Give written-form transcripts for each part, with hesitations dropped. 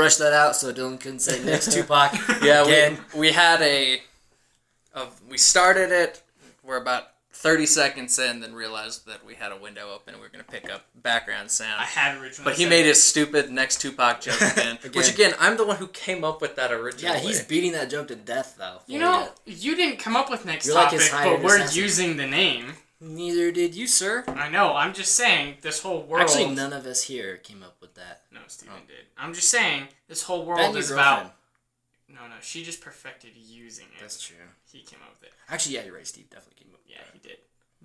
rush that out so Dylan couldn't say next Tupac. Yeah, we had we started it. We're about 30 seconds in, then realized that we had a window open and we were going to pick up background sound. I had originally But he made his stupid next Tupac joke again. Which, again, I'm the one who came up with that originally. Yeah, he's beating that joke to death, though. You know, you didn't come up with next You're topic, like but we're using the name. Neither did you, sir. I know, I'm just saying, this whole world... Actually, none of us here came up with that. No, Steven did. I'm just saying, this whole world is about... No, she just perfected using it. That's true. He came up with it. Actually, yeah, you're right. Steve definitely came up with that. Yeah, he did.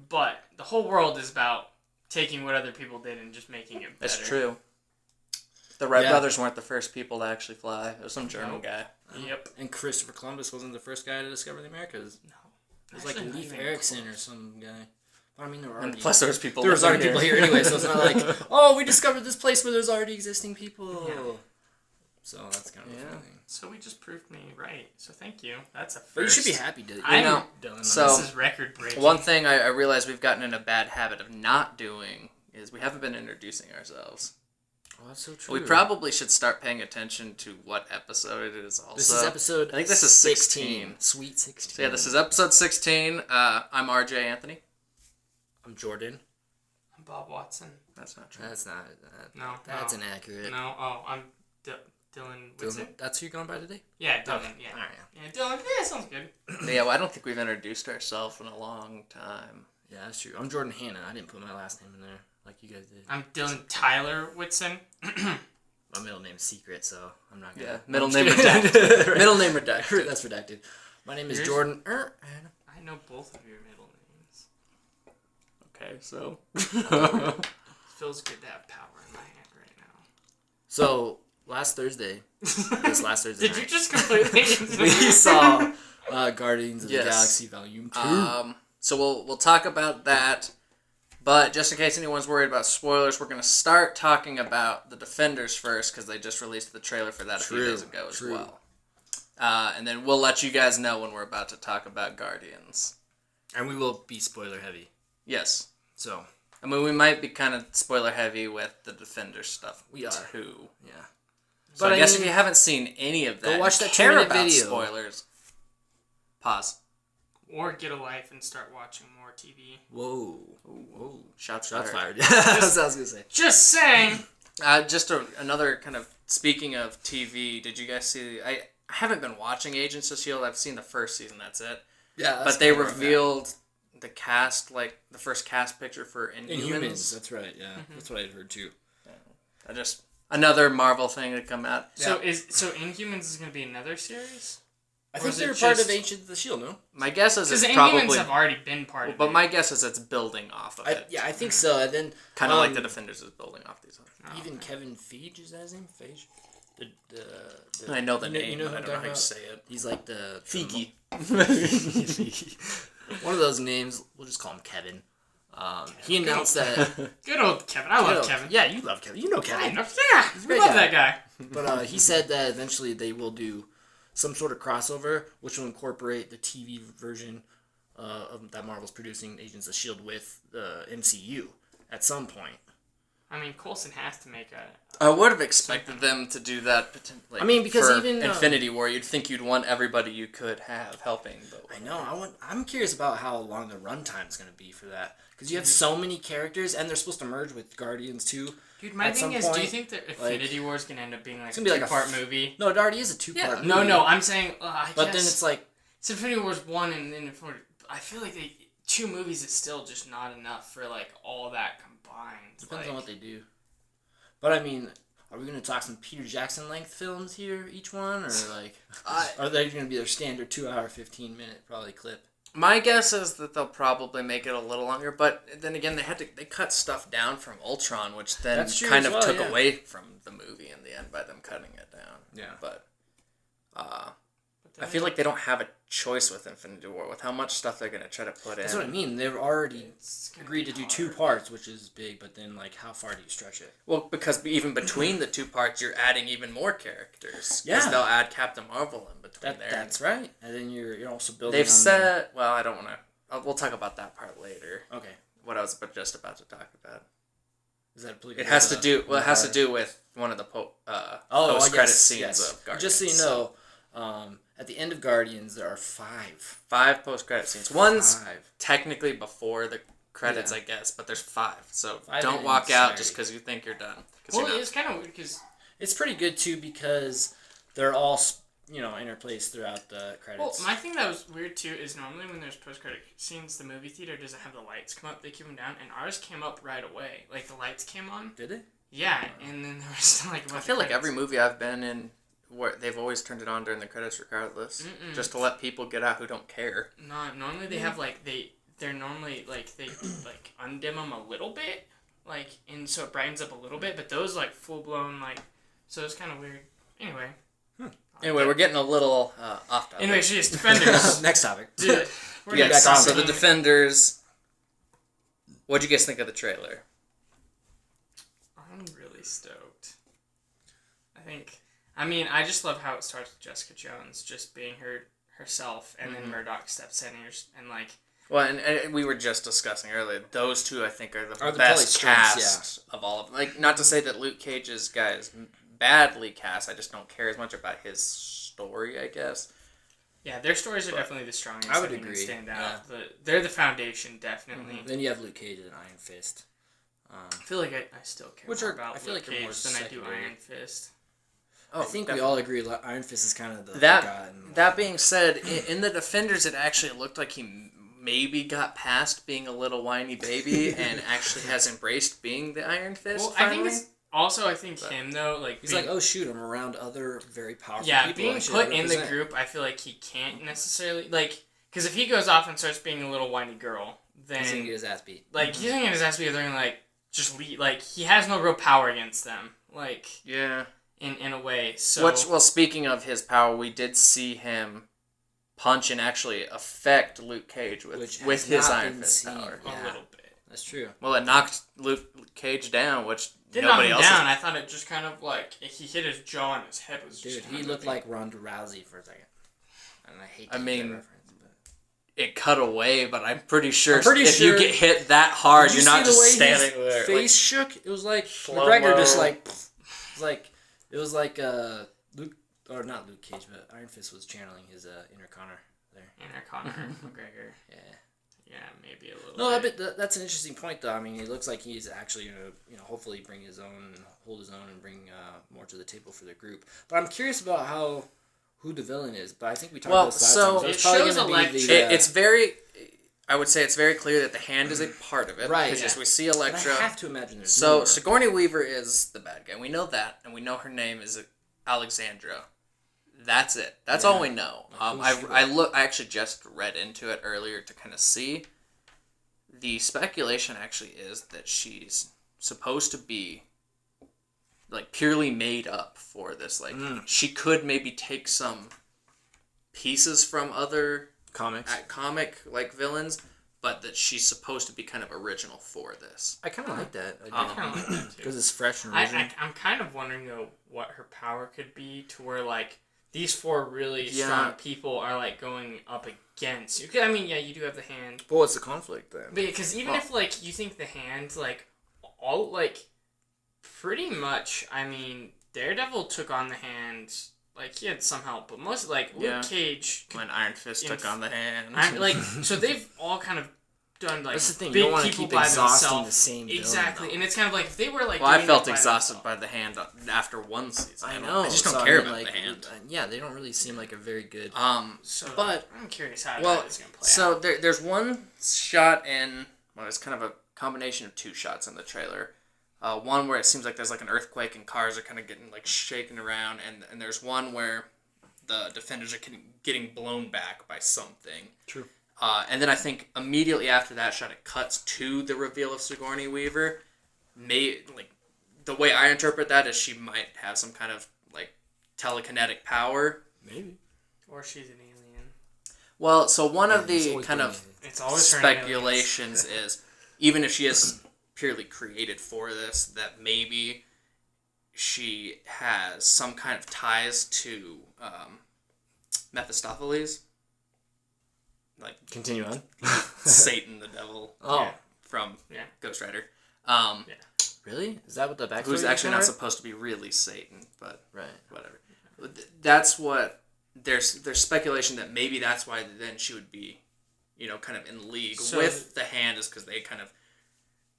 But the whole world is about taking what other people did and just making it better. That's true. The Wright brothers weren't the first people to actually fly. It was some German guy. Yep. And Christopher Columbus wasn't the first guy to discover the Americas. No. It was like Leif Erikson or some guy. I mean, there were already... And plus, there was people already people here anyway, so it's not like, oh, we discovered this place where there's already existing people. Yeah. So that's kind of a thing. So we just proved me right. So thank you. That's a first. But you should be happy, Dylan. I know. Dylan, so this is record breaking. One thing I realized we've gotten in a bad habit of not doing is we haven't been introducing ourselves. Oh, that's so true. We probably should start paying attention to what episode it is also. This is episode I think this is 16. Sweet 16. So yeah, this is episode 16. I'm RJ Anthony. I'm Jordan. I'm Bob Watson. That's not true. That's not... That's inaccurate. No, I'm Dylan Whitson. That's who you're going by today? Yeah, Dylan. Okay. Yeah. All right. Yeah, Dylan. Yeah, sounds good. Yeah, well, I don't think we've introduced ourselves in a long time. Yeah, that's true. I'm Jordan Hanna. I didn't put my last name in there like you guys did. I'm Dylan Tyler Whitson. My middle name's secret, so I'm not gonna... Yeah, middle name redacted. Right. Middle name redacted. That's redacted. My name is Jordan. I know both of your middle names. Okay, so... It feels good to have power in my hand right now. So... Last Thursday Did you just completely... we saw Guardians of the Galaxy Volume 2. So we'll talk about that, but just in case anyone's worried about spoilers, we're going to start talking about the Defenders first, because they just released the trailer for that a few days ago as well. And then we'll let you guys know when we're about to talk about Guardians. And we will be spoiler heavy. Yes. So... I mean, we might be kind of spoiler heavy with the Defenders stuff, We are. too. Yeah. So I guess if you haven't seen any of that, go watch that care 2-minute about video. spoilers. Pause. Or get a life and start watching more TV. Whoa. Shots fired. That's what I was going to say. Just saying. Another kind of, speaking of TV, did you guys see, I haven't been watching Agents of S.H.I.E.L.D. I've seen the first season, that's it. Yeah. But they revealed the cast, like, the first cast picture for Inhumans. That's right, yeah. Mm-hmm. That's what I heard, too. Yeah. Another Marvel thing to come out. So Inhumans is going to be another series? I think they're part of Agents of the S.H.I.E.L.D., no? My guess is it's probably... Because Inhumans have already been part of it. But my guess is it's building off of it. Yeah, I think so. And then... Kind of like the Defenders is building off these others. Even Kevin Feige, is that his name? Feige? I know the name, but I don't know how you say it. He's like the... Feige. One of those names, we'll just call him Kevin. He announced that... Good old Kevin. I love Kevin. Yeah, you love Kevin. You know Kevin. Yeah, we love that guy. But he said that eventually they will do some sort of crossover, which will incorporate the TV version that Marvel's producing, Agents of S.H.I.E.L.D., with the MCU at some point. I mean, Coulson has to make a... I would have expected them to do that. I mean, because for even Infinity War, you'd think you'd want everybody you could have helping. But I know. I'm curious about how long the runtime is going to be for that, because you have so many characters, and they're supposed to merge with Guardians too. Dude, my thing is, do you think that Infinity War is going to end up being like a two-part movie? No, it already is a two-part movie. No, I'm saying, but then it's like... It's Infinity War's 1 and then I feel like 2 movies is still just not enough for like all that combined. Depends on what they do. But I mean, are we going to talk some Peter Jackson length films here, each one? Or like, are they going to be their standard 2-hour, 15-minute probably clip? My guess is that they'll probably make it a little longer, but then again, they cut stuff down from Ultron, which then kind of took away from the movie in the end by them cutting it down. Yeah. But I feel like they don't have a choice with Infinity War, with how much stuff they're going to try to put in. That's what I mean. They've already agreed to do 2 parts, which is big, but then, like, how far do you stretch it? Well, because even between the 2 parts, you're adding even more characters. Yeah. Because they'll add Captain Marvel in between there. That's right. And then you're also building They've said... Well, I don't want to... We'll talk about that part later. Okay. What I was just about to talk about. Is that it has to do... Well, it has to do with one of the... post-credit yes, scenes yes. of Guardians. Just so you know, at the end of Guardians, there are 5. 5 post-credit scenes. One's 5. technically before the credits, Yeah. I guess, but there's 5. So 5 don't in walk out entirety. just because you think you're done. Well, it's kind of weird because It's pretty good too because they're all interplaced throughout the credits. my thing that was weird too is normally when there's post-credit scenes, the movie theater doesn't have the lights come up; they keep them down, and ours came up right away. Like the lights came on. Did it? Yeah, and then there was still like. I feel like every movie I've been in, where they've always turned it on during the credits, regardless, just to let people get out who don't care. No, normally they have like they're normally like they like undim them a little bit, like and so it brightens up a little bit, but those like full blown like, so it's kind of weird. Anyway. Anyway, we're getting a little off topic. Anyway, she's Defenders. Next topic. Dude, we're Yeah, gonna stop so the being- Defenders. What'd you guys think of the trailer? I'm really stoked. I just love how it starts with Jessica Jones just being herself, and then Murdoch steps in and like. Well, and we were just discussing earlier, those two I think are the probably best strengths, cast of all of them. Like, not to say that Luke Cage's guy is badly cast, I just don't care as much about his story, I guess. Yeah, their stories are definitely the strongest. I would think, agree. and stand out. Yeah. They're the foundation, definitely. Then you have Luke Cage and Iron Fist. I feel like I still care Which more are- about I feel Luke like are more Cage than I do secondary. Iron Fist. Oh, I think definitely. we all agree Iron Fist is kind of the That forgotten. that being said, in the Defenders, it actually looked like he maybe got past being a little whiny baby and actually has embraced being the Iron Fist. Well, finally. I think him though, like He's being, like, oh shoot, I'm around other very powerful yeah, people. being I should put in the represent. group, I feel like he can't necessarily like because if he goes off and starts being a little whiny girl, then He's gonna get his ass beat. like he's gonna get his ass beat. They're gonna like just lead. Like he has no real power against them. Like yeah. in a way. So Well, speaking of his power, we did see him punch and actually affect Luke Cage Which with has his not Iron been Fist seen. power. a Yeah. little bit. That's true. Well, it knocked Luke Cage down, which Didn't knock nobody him else. down. I thought it just kind of like he hit his jaw and his head was just. Dude, kind he of looked moving. like Ronda Rousey for a second. And I hate to I use mean, that reference, but... It cut away, but I'm pretty sure I'm pretty if sure- you get hit that hard, Did you're you not see the just way his standing there. face shook? It was like Slow-mo. McGregor just like it was like Luke, or not Luke Cage, but Iron Fist was channeling his inner Connor there. Inner Conor McGregor. Yeah. Yeah, maybe a little. No, bit. but that's an interesting point, though. I mean, it looks like he's actually going to, hopefully bring his own, and hold his own, and bring more to the table for the group. But I'm curious about who the villain is. But I think we talked about this last time. So it it's probably shows gonna be Elektra. It's very. I would say it's very clear that the hand is a part of it. Right, Because yeah. as we see But Elektra. I have to imagine there's So more. Sigourney Weaver is the bad guy. We know that, and we know her name is Alexandra. That's it. That's all we know. I actually just read into it earlier to kind of see. The speculation actually is that she's supposed to be like purely made up for this. Like she could maybe take some pieces from other comic like villains, but that she's supposed to be kind of original for this. I kind of like that. I kind of like that too. Because it's fresh and original. I'm kind of wondering though what her power could be to where like these 4 really Yeah. strong people are like going up against you. 'Cause, I mean, yeah, you do have the hand, But what's the conflict then? because even if like you think the hand like all like pretty much, I mean, Daredevil took on the hand. Like he had some help, but most like Luke Cage. When Iron Fist took on the hand. Like so they've all kind of done like That's the thing. You big don't want to people keep by exhausting themselves. the same villain, Exactly, though. and it's kind of like if they were like. Well, I doing felt it by exhausted themselves- by the hand after one season. I know. I just don't so, care I mean, about like, the hand. Yeah, they don't really seem like a very good... So, but I'm curious how well, that is going to play so out. there's one shot in. Well, it's kind of a combination of 2 shots in the trailer. One where it seems like there's like an earthquake and cars are kind of getting like shaken around, and there's one where the Defenders are getting blown back by something. True. And then I think immediately after that shot, it cuts to the reveal of Sigourney Weaver. The way I interpret that is she might have some kind of like telekinetic power. Maybe. Or she's an alien. Well, so one of It's the always kind been of It's always her and aliens. speculations is, even if she is purely created for this, that maybe she has some kind of ties to Mephistopheles, like Continue on. Satan, the devil, Oh. from Yeah. Ghost Rider. Really? Is that what the backstory? Who's actually for not it? supposed to be really Satan, but Right. whatever. That's what there's speculation that maybe that's why then she would be, kind of in league with the Hand, is because they kind of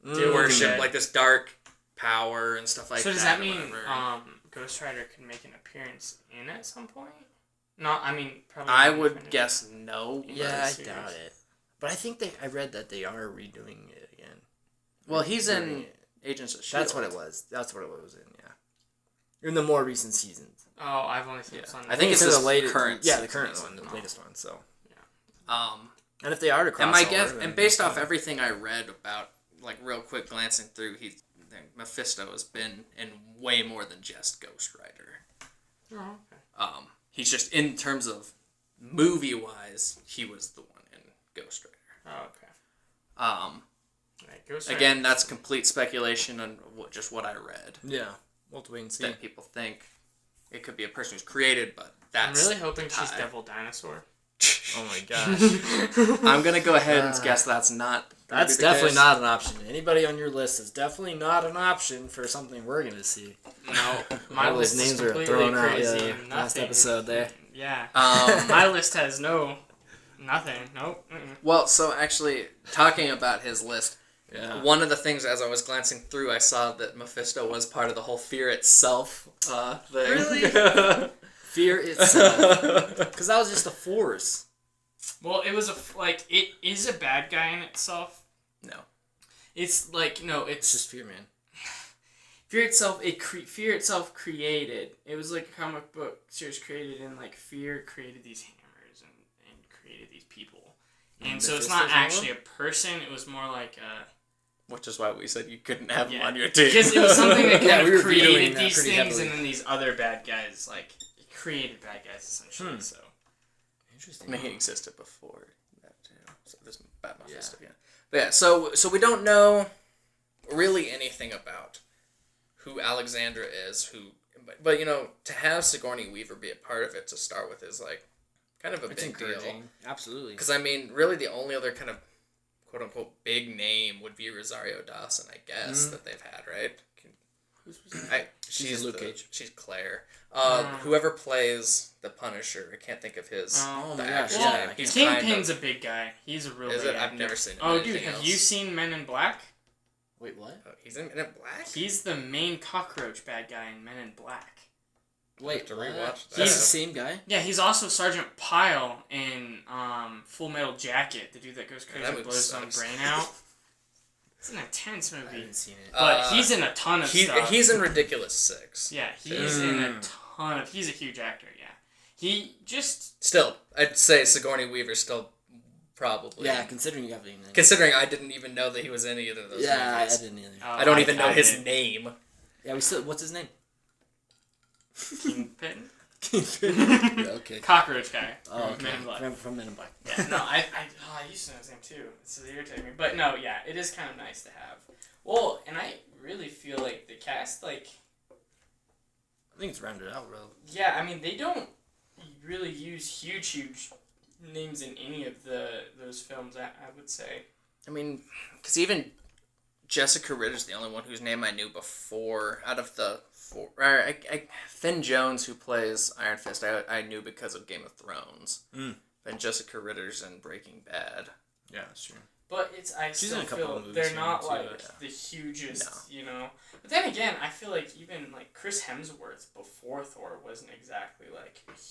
worship like this dark power and stuff like that. So does that mean Ghost Rider could make an appearance in at some point? Probably. I would guess no. Yeah, I doubt it. But I think I read that they are redoing it again. Well, he's in Agents of S.H.I.E.L.D. That's what it was. That's what it was in, yeah. In the more recent seasons. Oh, I've only seen some. I think it's the latest current. Yeah, the current one, the latest one. So. Yeah. And if they are to cross and my guess, and based off everything I read about, like real quick glancing through, Mephisto has been in way more than just Ghost Rider. Oh, okay. He's just, in terms of movie wise, he was the one in Ghost Rider. Oh, okay. Right, Ghost Rider. Again, that's complete speculation on just what I read. Yeah, we'll have to wait and see. That people think it could be a person who's created, but that's. I'm really hoping she's Devil Dinosaur. Oh my gosh. I'm gonna go ahead and guess that's not. That's definitely not an option. Anybody on your list is definitely not an option for something we're gonna see. No, my All list those names is are completely thrown out. crazy. Yeah, And last nothing. episode there. Yeah. My list has nothing. Nope. Mm-mm. Well, so actually, talking about his list, one of the things as I was glancing through, I saw that Mephisto was part of the whole Fear Itself thing. Really? Fear Itself. Because that was just a force. Well, it was it is a bad guy in itself. No. It's It's just Fear Man. Fear itself. Fear itself created. It was like a comic book series created, and Fear created these hammers and created these people. And so it's not actually a person. It was more like a. Which is why we said you couldn't have him on your team. Because it was something that kind we of were vetoing created that these pretty things, heavily. and then these other bad guys created bad guys essentially. So. Interesting. I mean, he existed before that too. So this bad Mephisto, yeah. But yeah, so we don't know really anything about who Alexandra is, but to have Sigourney Weaver be a part of it to start with is kind of a big deal. Absolutely. Because really the only other kind of quote unquote big name would be Rosario Dawson, I guess, that they've had, right? She's Luke Cage. She's Claire. Whoever plays the Punisher, I can't think of his. Oh the my gosh, actor's yeah. name. He's Kingpin's a big guy. He's a real Is big it? I've actor. never seen him. Oh, in dude, anything have else. you seen Men in Black? Wait, what? Oh, he's in it black. He's the main cockroach bad guy in Men in Black. Wait, to rewatch that. He's the same guy? Yeah, he's also Sergeant Pyle in Full Metal Jacket, the dude that goes crazy that and movie blows his own sucks. brain out. It's an intense I movie. haven't seen it. But he's in a ton of stuff. He's in Ridiculous 6. Yeah, he's in a ton of... He's a huge actor, yeah. He just... Still, I'd say Sigourney Weaver's still probably. Yeah, considering you have the name. Considering I didn't even know that he was in either of those Yeah, I movies. didn't either. I don't even know his did. name. Yeah, we still... What's his name? Kingpin? Yeah, okay. Cockroach guy. Oh, from okay. Men in Black. From Men in Black. Yeah, no, I used to know his name too. It's irritating me. But no, yeah, it is kind of nice to have. Well, and I really feel like the cast, I think it's rounded out, bro. yeah, I mean, they don't really use huge names in any of those films, I would say. I mean, because even Jessica Ritter's the only one whose name I knew before out of the four. Finn Jones, who plays Iron Fist, I knew because of Game of Thrones. And Jessica Ritter's in Breaking Bad. Yeah, that's true. But I She's still in a couple feel of movies they're here, not too, the hugest, No. But then again, I feel like even Chris Hemsworth before Thor wasn't exactly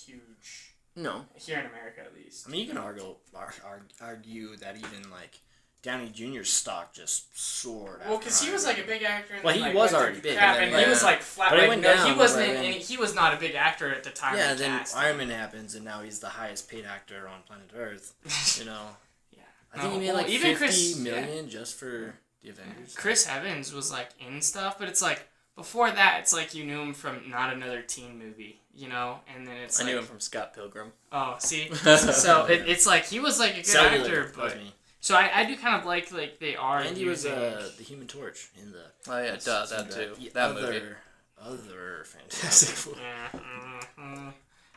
huge. No. Here in America, at least. I mean, you can argue that even Downey Jr.'s stock just soared. Well, because he was a big actor. And Well, then, he was went already through big, crap, and and then, he was flat. but he went down, he wasn't. right, and- He was not a big actor at the time. Yeah, of then cast. Iron Man happens, and now he's the highest paid actor on planet Earth. Yeah. I think he made well, even 50 million just for the Avengers. Chris Evans was in stuff, but it's before that, it's you knew him from Not Another Teen Movie, and then it's I knew him from Scott Pilgrim. Oh, see, so it's he was a good Cellular, actor, but me. so I do kind of like they are. And he was using- the Human Torch in the. Oh yeah, that too. The That movie. Other Fantastic Four. Yeah,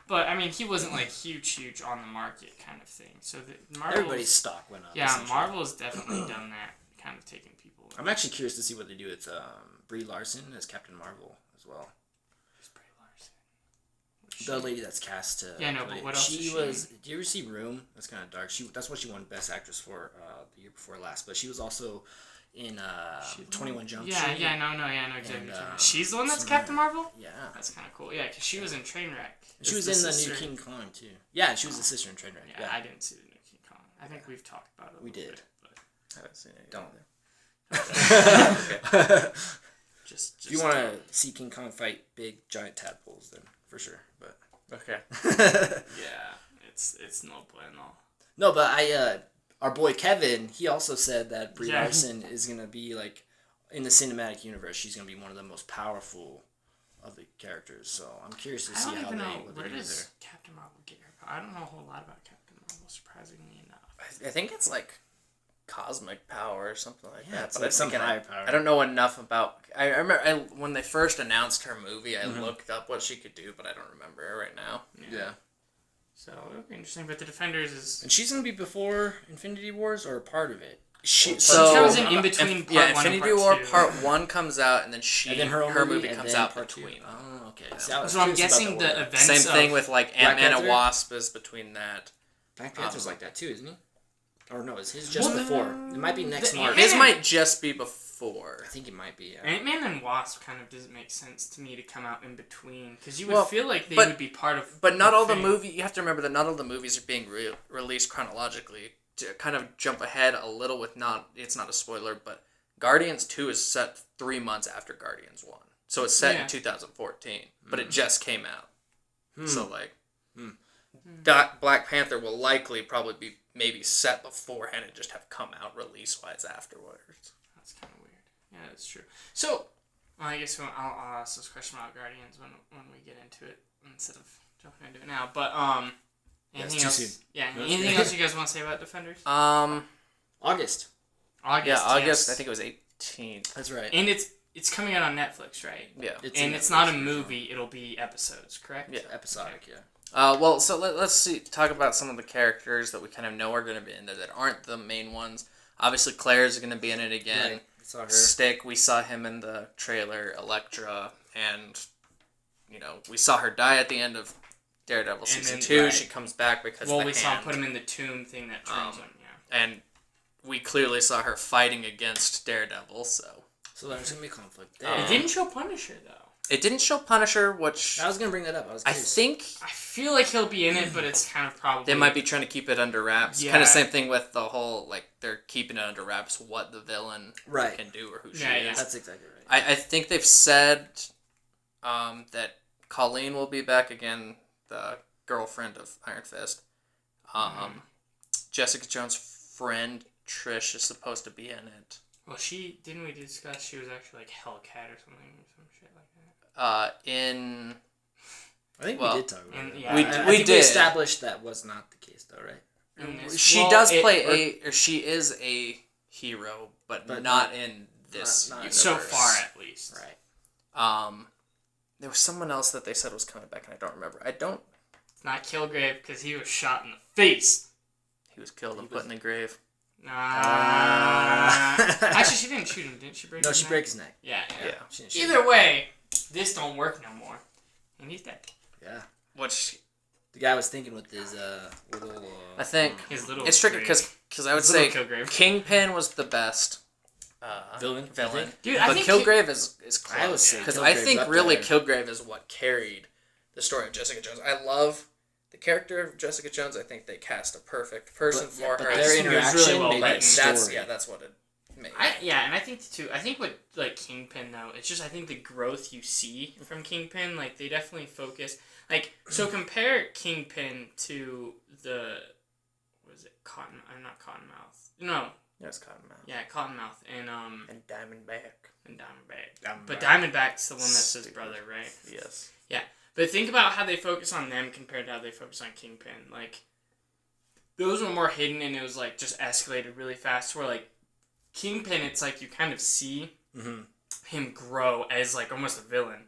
but I mean, he wasn't huge on the market kind of thing. So Everybody's stock went up. Yeah, essentially. Marvel's definitely done that, kind of taking people. I'm actually curious to see what they do with Brie Larson as Captain Marvel as well. Who's Brie Larson? The lady that's cast to Yeah, no, play. but what else is she was. Do you ever see Room? That's kind of dark. That's what she won Best Actress for the year before last. But she was also in 21 Jump Street. Yeah, I know exactly. And, She's the one that's Captain Marvel? Yeah. That's kind of cool. Yeah, because she was in Trainwreck. She was in the new King Kong, too. Yeah, she was the sister in Trainwreck. Yeah, I didn't see the new King Kong. I think we've talked about it. We did. Bit, but I haven't seen it. Don't. Just if you want to see King Kong fight big giant tadpoles, then for sure. But Okay. yeah, it's no bueno. No, but our boy Kevin, he also said that Brie Yeah. Larson is gonna be like in the cinematic universe. She's gonna be one of the most powerful of the characters. So I'm curious to see I don't how even know what where they do does there. Captain Marvel get her power. I don't know a whole lot about Captain Marvel, surprisingly enough. I think it's like cosmic power or something like Yeah, that. it's But like I some think higher power. I don't know enough about. I remember when they first announced her movie, I Mm-hmm. looked up what she could do, but I don't remember it right now. Yeah. So it'll be interesting. But the Defenders is. And she's gonna be before Infinity Wars or a part of it. She comes in between part 1 and Infinity part War 2. Part 1 comes out, and then And then her movie and comes then out part 2. between. Oh, okay. Yeah. See, I was So I'm curious about guessing the order. the events Same thing of- with like Black Ant-Man and Panther? Wasp is between that. Black Panther's like that too, isn't he? Or no, is his just before? It might be next the March. His Ant-Man- might just be before. I think it might be. Yeah. Ant-Man and Wasp kind of doesn't make sense to me to come out in between, because you would Well, feel like they but- would be part of. But not all the thing. movie. You have to remember that not all the movies are being released chronologically. To kind of jump ahead a little with it's not a spoiler, but Guardians 2 is set 3 months after Guardians 1, so it's set in 2014, but it just came out. So like, Black Panther will likely probably be maybe set beforehand and just have come out release wise afterwards. That's kind of weird. Yeah, that's true. So, well, I guess I'll ask this question about Guardians when we get into it instead of jumping into it now. But anything too else? soon. Yeah, anything else you guys want to say about Defenders? August. Yeah, August. yes. I think it was 18th. That's right. And it's coming out on Netflix, right? Yeah. It's not a movie; it'll be episodes, correct? Yeah. Episodic, yeah. Well, so let's talk about some of the characters that we kind of know are going to be in there that aren't the main ones. Obviously, Claire's going to be in it again. Right. We saw her. Stick, we saw him in the trailer. Elektra, and we saw her die at the end of Daredevil season 2. right. She comes back because Well, of the we saw hand. put him in the tomb thing that turns on. Yeah. And we clearly saw her fighting against Daredevil. So there's gonna be conflict there. It didn't show Punisher though. it didn't show Punisher, which I was gonna bring that up. I was I curious. think I feel like he'll be in it, but it's kind of probably they might be trying to keep it under wraps. Yeah. Kind of same thing with the whole, like, they're keeping it under wraps what the villain Right. can do or who she Yeah, is. yeah. That's exactly right. I think they've said that Colleen will be back again, the girlfriend of Iron Fist. Jessica Jones' friend Trish is supposed to be in it. Well, didn't we discuss she was actually like Hellcat or something, or some shit like that? I think well, we did talk about and- it. yeah, We I- did. I think we established that was not the case, though, right? In this- She well, does it- play she is a hero, but not in this not- universe. so far at least. Right. There was someone else that they said was coming back, and I don't remember. It's not Kilgrave because he was shot in the face. He was killed and put in the grave. Actually, she didn't shoot him, didn't she? Break No, his she neck? broke his neck. Yeah. Yeah. She didn't shoot Either way, this don't work no more, and he's dead. him. Yeah. Which The guy was thinking with his little. I think His little. it's tricky grave. because I would His say little Kilgrave. Kingpin was the best Villain, you villain. think? Dude, I But think Kilgrave is close. I would say because Kilgrave's I think up really there. Kilgrave is what carried the story of Jessica Jones. I love the character of Jessica Jones. I think they cast a perfect person for her. I their just think it was interaction really well made written. it story. That's what it made. and I think too. I think with like Kingpin though, it's just I think the growth you see from Kingpin, like they definitely focus. Like so, compare Kingpin to the what is it? Not Cottonmouth. No. Yes, Cottonmouth. Yeah, Cottonmouth and Diamondback. Diamondback. But Diamondback's the one that's his brother, right? Yes. Yeah, but think about how they focus on them compared to how they focus on Kingpin. Like, those were more hidden and it was, like, just escalated really fast. Where, like, Kingpin, it's like you kind of see him grow as, like, almost a villain.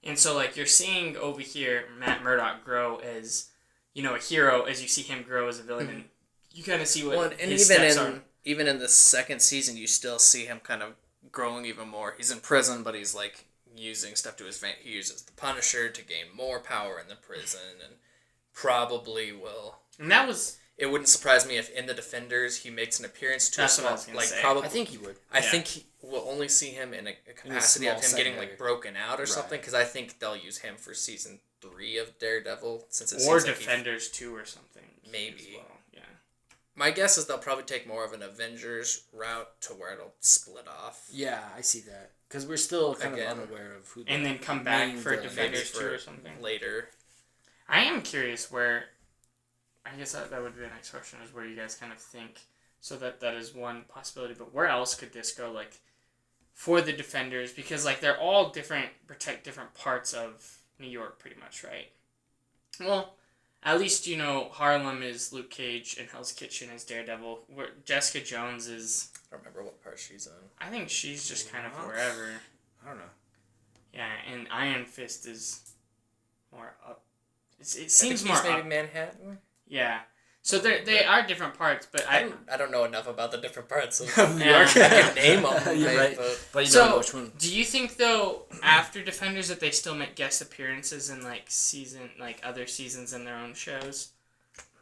And so, like, you're seeing over here Matt Murdock grow as, a hero as you see him grow as a villain. And you kind of see what and his steps are. even in the second season, you still see him kind of growing even more. He's in prison, but he's like using stuff to his advantage. He uses the Punisher to gain more power in the prison, and probably will. And that was. It wouldn't surprise me if in the Defenders he makes an appearance to That's a what I small, was gonna like say. probably. I think he would. I think we'll only see him in a capacity of him small getting secondary. like broken out or something. Because I think they'll use him for season 3 of Daredevil, since it Or seems like Defenders 2 or something. Maybe. As well. Yeah. My guess is they'll probably take more of an Avengers route to where it'll split off. Yeah, I see that. Because we're still kind of unaware of who. And then come back main for villain Defenders is. 2 or something. Later. I am curious where. I guess that would be the next question, is where you guys kind of think. So that is one possibility, but where else could this go, like, for the Defenders? Because, like, they're all protect different parts of New York, pretty much, right? Well, at least, Harlem is Luke Cage and Hell's Kitchen is Daredevil. Where Jessica Jones is... I don't remember what part she's in. I think she's just kind of wherever. I don't know. Yeah, and Iron Fist is more up... It seems more maybe up... Manhattan? Yeah. So they are different parts, but I don't know enough about the different parts of New Yeah. York. I can name them, You're right. But you So- don't know which one. do you think though after Defenders that they still make guest appearances in other seasons in their own shows?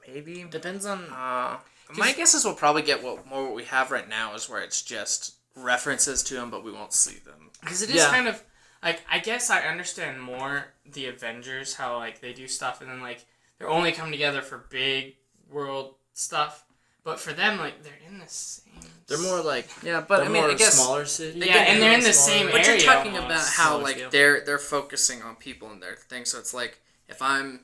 Maybe. Depends on. My guess is we'll probably get what we have right now is where it's just references to them, but we won't see them. Because it is kind of like, I guess I understand more the Avengers, how like they do stuff and then like they're only coming together for big world stuff, but for them like they're in the same. They're more like but they're more smaller cities. Yeah, and they're in the same But area. you're talking almost. about how Smaller like scale. they're focusing on people and their thing. So it's like if I'm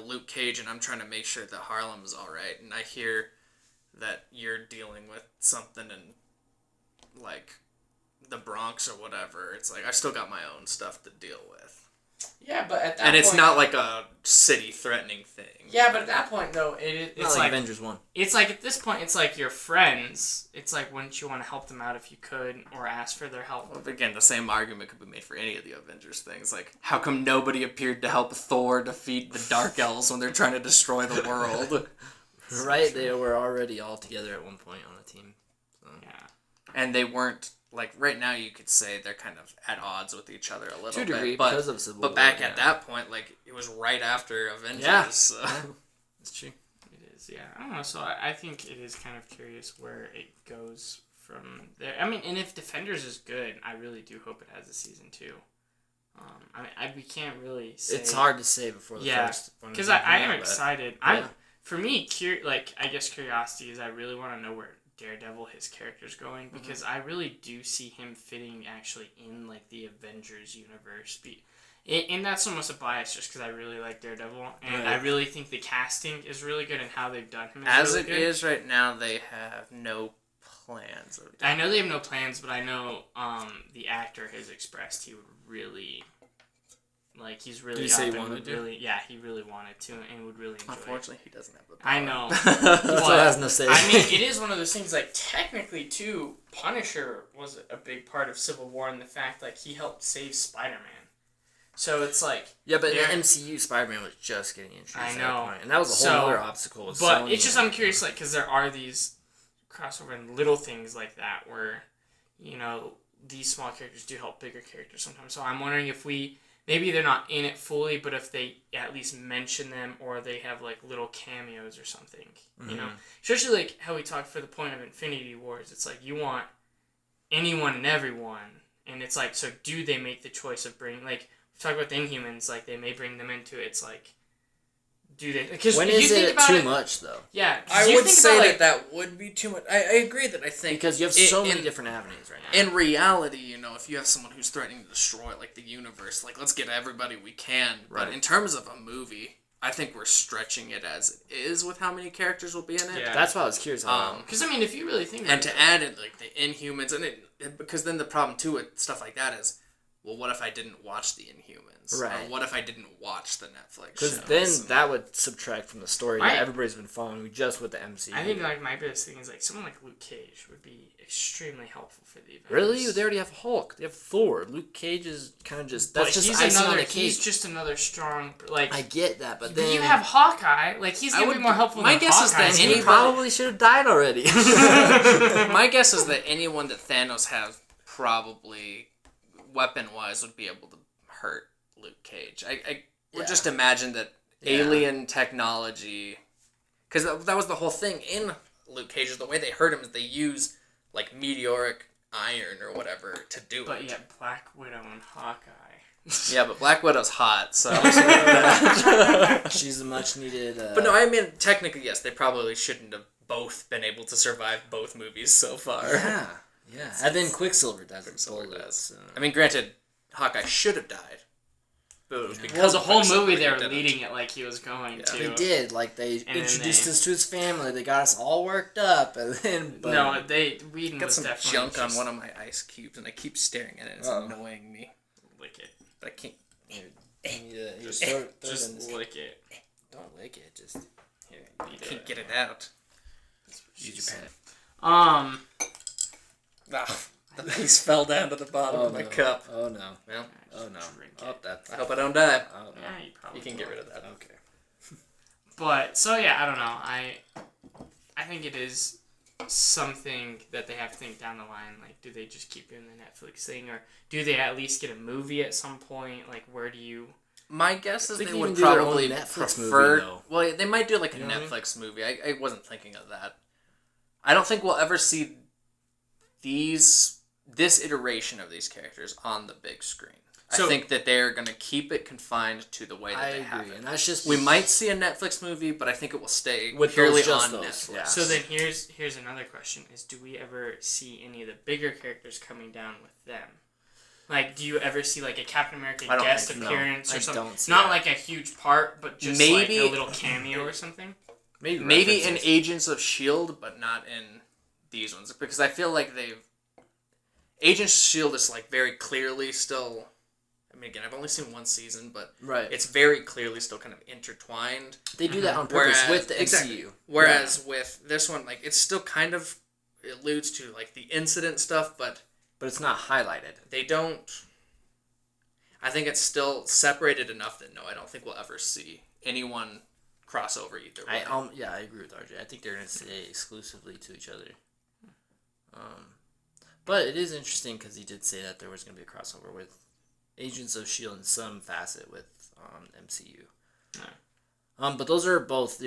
Luke Cage and I'm trying to make sure that Harlem's all right, and I hear that you're dealing with something in like the Bronx or whatever, it's like I still got my own stuff to deal with. Yeah, but at that And it's point, not like a city-threatening thing. Yeah, but at that point though, it's Not like like Avengers 1. it's like at this point, it's like your friends. It's like, wouldn't you want to help them out if you could, or ask for their help? Well, again, the same argument could be made for any of the Avengers things. Like, how come nobody appeared to help Thor defeat the Dark Elves when they're trying to destroy the world? Right, they were already all together at one point on a team. So. Yeah. And they weren't, like, right now you could say they're kind of at odds with each other a little To a bit. degree, but, because of Civil but War, back yeah. at that point, like, it was right after Avengers. Yeah. So. That's true. It is, yeah. I don't know. So I think it is kind of curious where it goes from there. I mean, and if Defenders is good, I really do hope it has a season 2. We can't really say. It's hard to say before the first one. Because I am excited. Yeah. For me, I guess curiosity is I really want to know where Daredevil, his character's going, because I really do see him fitting actually in like the Avengers universe. And that's almost a bias just because I really like Daredevil, and I really think the casting is really good and how they've done him is As really it good. is right now, they have no plans. I know they have no plans, but I know the actor has expressed he would really, like, he's really Did he say up he and wanted would to? really, yeah, he really wanted to and would really enjoy it. Unfortunately, he doesn't have the power. I know. He still has no say. I mean, it is one of those things, like, technically, too, Punisher was a big part of Civil War in the fact, like, he helped save Spider-Man. So it's like... Yeah, but in the MCU, Spider-Man was just getting introduced I at know. that point. And that was a whole other obstacle. With But Sony it's just, I'm curious, like, because there are these crossover and little things like that where, these small characters do help bigger characters sometimes. So I'm wondering if maybe they're not in it fully, but if they at least mention them or they have, like, little cameos or something, Especially, like, how we talked for the point of Infinity Wars. It's like, you want anyone and everyone. And it's like, so do they make the choice of bringing, like, we talk about the Inhumans, like, they may bring them into it. It's like, do they? Because when you is think it about too much, though? Yeah. I you would think say about, like, that would be too much. I agree that I think... Because you have so many different avenues right now. In reality, if you have someone who's threatening to destroy, like, the universe, like, let's get everybody we can. Right. But in terms of a movie, I think we're stretching it as it is with how many characters will be in it. Yeah. That's why I was curious about. Because, I mean, if you really think And about to add in, like, the Inhumans, because then the problem, too, with stuff like that is, well, what if I didn't watch the Inhumans? Right. Or what if I didn't watch the Netflix Because shows? then that would subtract from the story Right. that everybody's been following just with the MCU. I think, like, my biggest thing is, like, someone like Luke Cage would be extremely helpful for the event. Really? They already have Hulk. They have Thor. Luke Cage is kind of just... That's just icing on the cake. He's just another strong, like... I get that, but But then... you have Hawkeye. Like, he's going to be more helpful my than guess is Hawkeye. that He probably should have died already. My guess is that anyone that Thanos has probably, weapon-wise, would be able to hurt Luke Cage. I would just imagine that alien technology... Because that was the whole thing in Luke Cage, is the way they hurt him is they use, like, meteoric iron or whatever to do it. But yeah, Black Widow and Hawkeye. Yeah, but Black Widow's hot, so... She's a much-needed... But no, I mean, technically, yes, they probably shouldn't have both been able to survive both movies so far. Yeah. And then Quicksilver does. So. I mean, granted, Hawkeye should have died. But it was because the whole Quicksilver movie they were didn't. leading it like he was going to. They did. Like, they introduced us to his family. They got us all worked up. And then... No, Whedon got was some definitely junk just... on one of my ice cubes, and I keep staring at it. It's annoying me. Lick it. But I can't... Just lick it. Don't lick it. Just... Here. I can't get it out. Use your pen. The piece fell down to the bottom of my cup. Oh, no. Well, oh, no. I hope I don't die. Oh, no. Yeah, you probably You can get rid of that. Okay. But, so yeah, I don't know. I think it is something that they have to think down the line. Like, do they just keep doing the Netflix thing? Or do they at least get a movie at some point? Like, where do you... My guess is they they can would even do their probably own Netflix prefer... movie, though. Well, they might do like a You know what I mean? Netflix movie. I wasn't thinking of that. I don't think we'll ever see this iteration of these characters on the big screen. So, I think that they're going to keep it confined to the way that they have it. And that's just... We might see a Netflix movie, but I think it will stay With purely those, on those, Netflix. yeah. So then here's another question: is do we ever see any of the bigger characters coming down with them? Like, do you ever see like a Captain America I don't guest think so. appearance I or something? don't see Not that. like a huge part, but just Maybe- like a little cameo or something. Maybe in references. Agents of S.H.I.E.L.D., but not in these ones. Because I feel like Agents of S.H.I.E.L.D. is like very clearly still... I mean, again, I've only seen one season, but Right. it's very clearly still kind of intertwined. They do that on purpose with the MCU. Exactly. Whereas with this one, like, it's still kind of alludes to, like, the incident stuff, but it's not highlighted. they don't... I think it's still separated enough that, no, I don't think we'll ever see anyone cross over either way. I agree with RJ. I think they're going to stay exclusively to each other. But it is interesting because he did say that there was going to be a crossover with Agents of S.H.I.E.L.D. in some facet with MCU. Right. But those are both,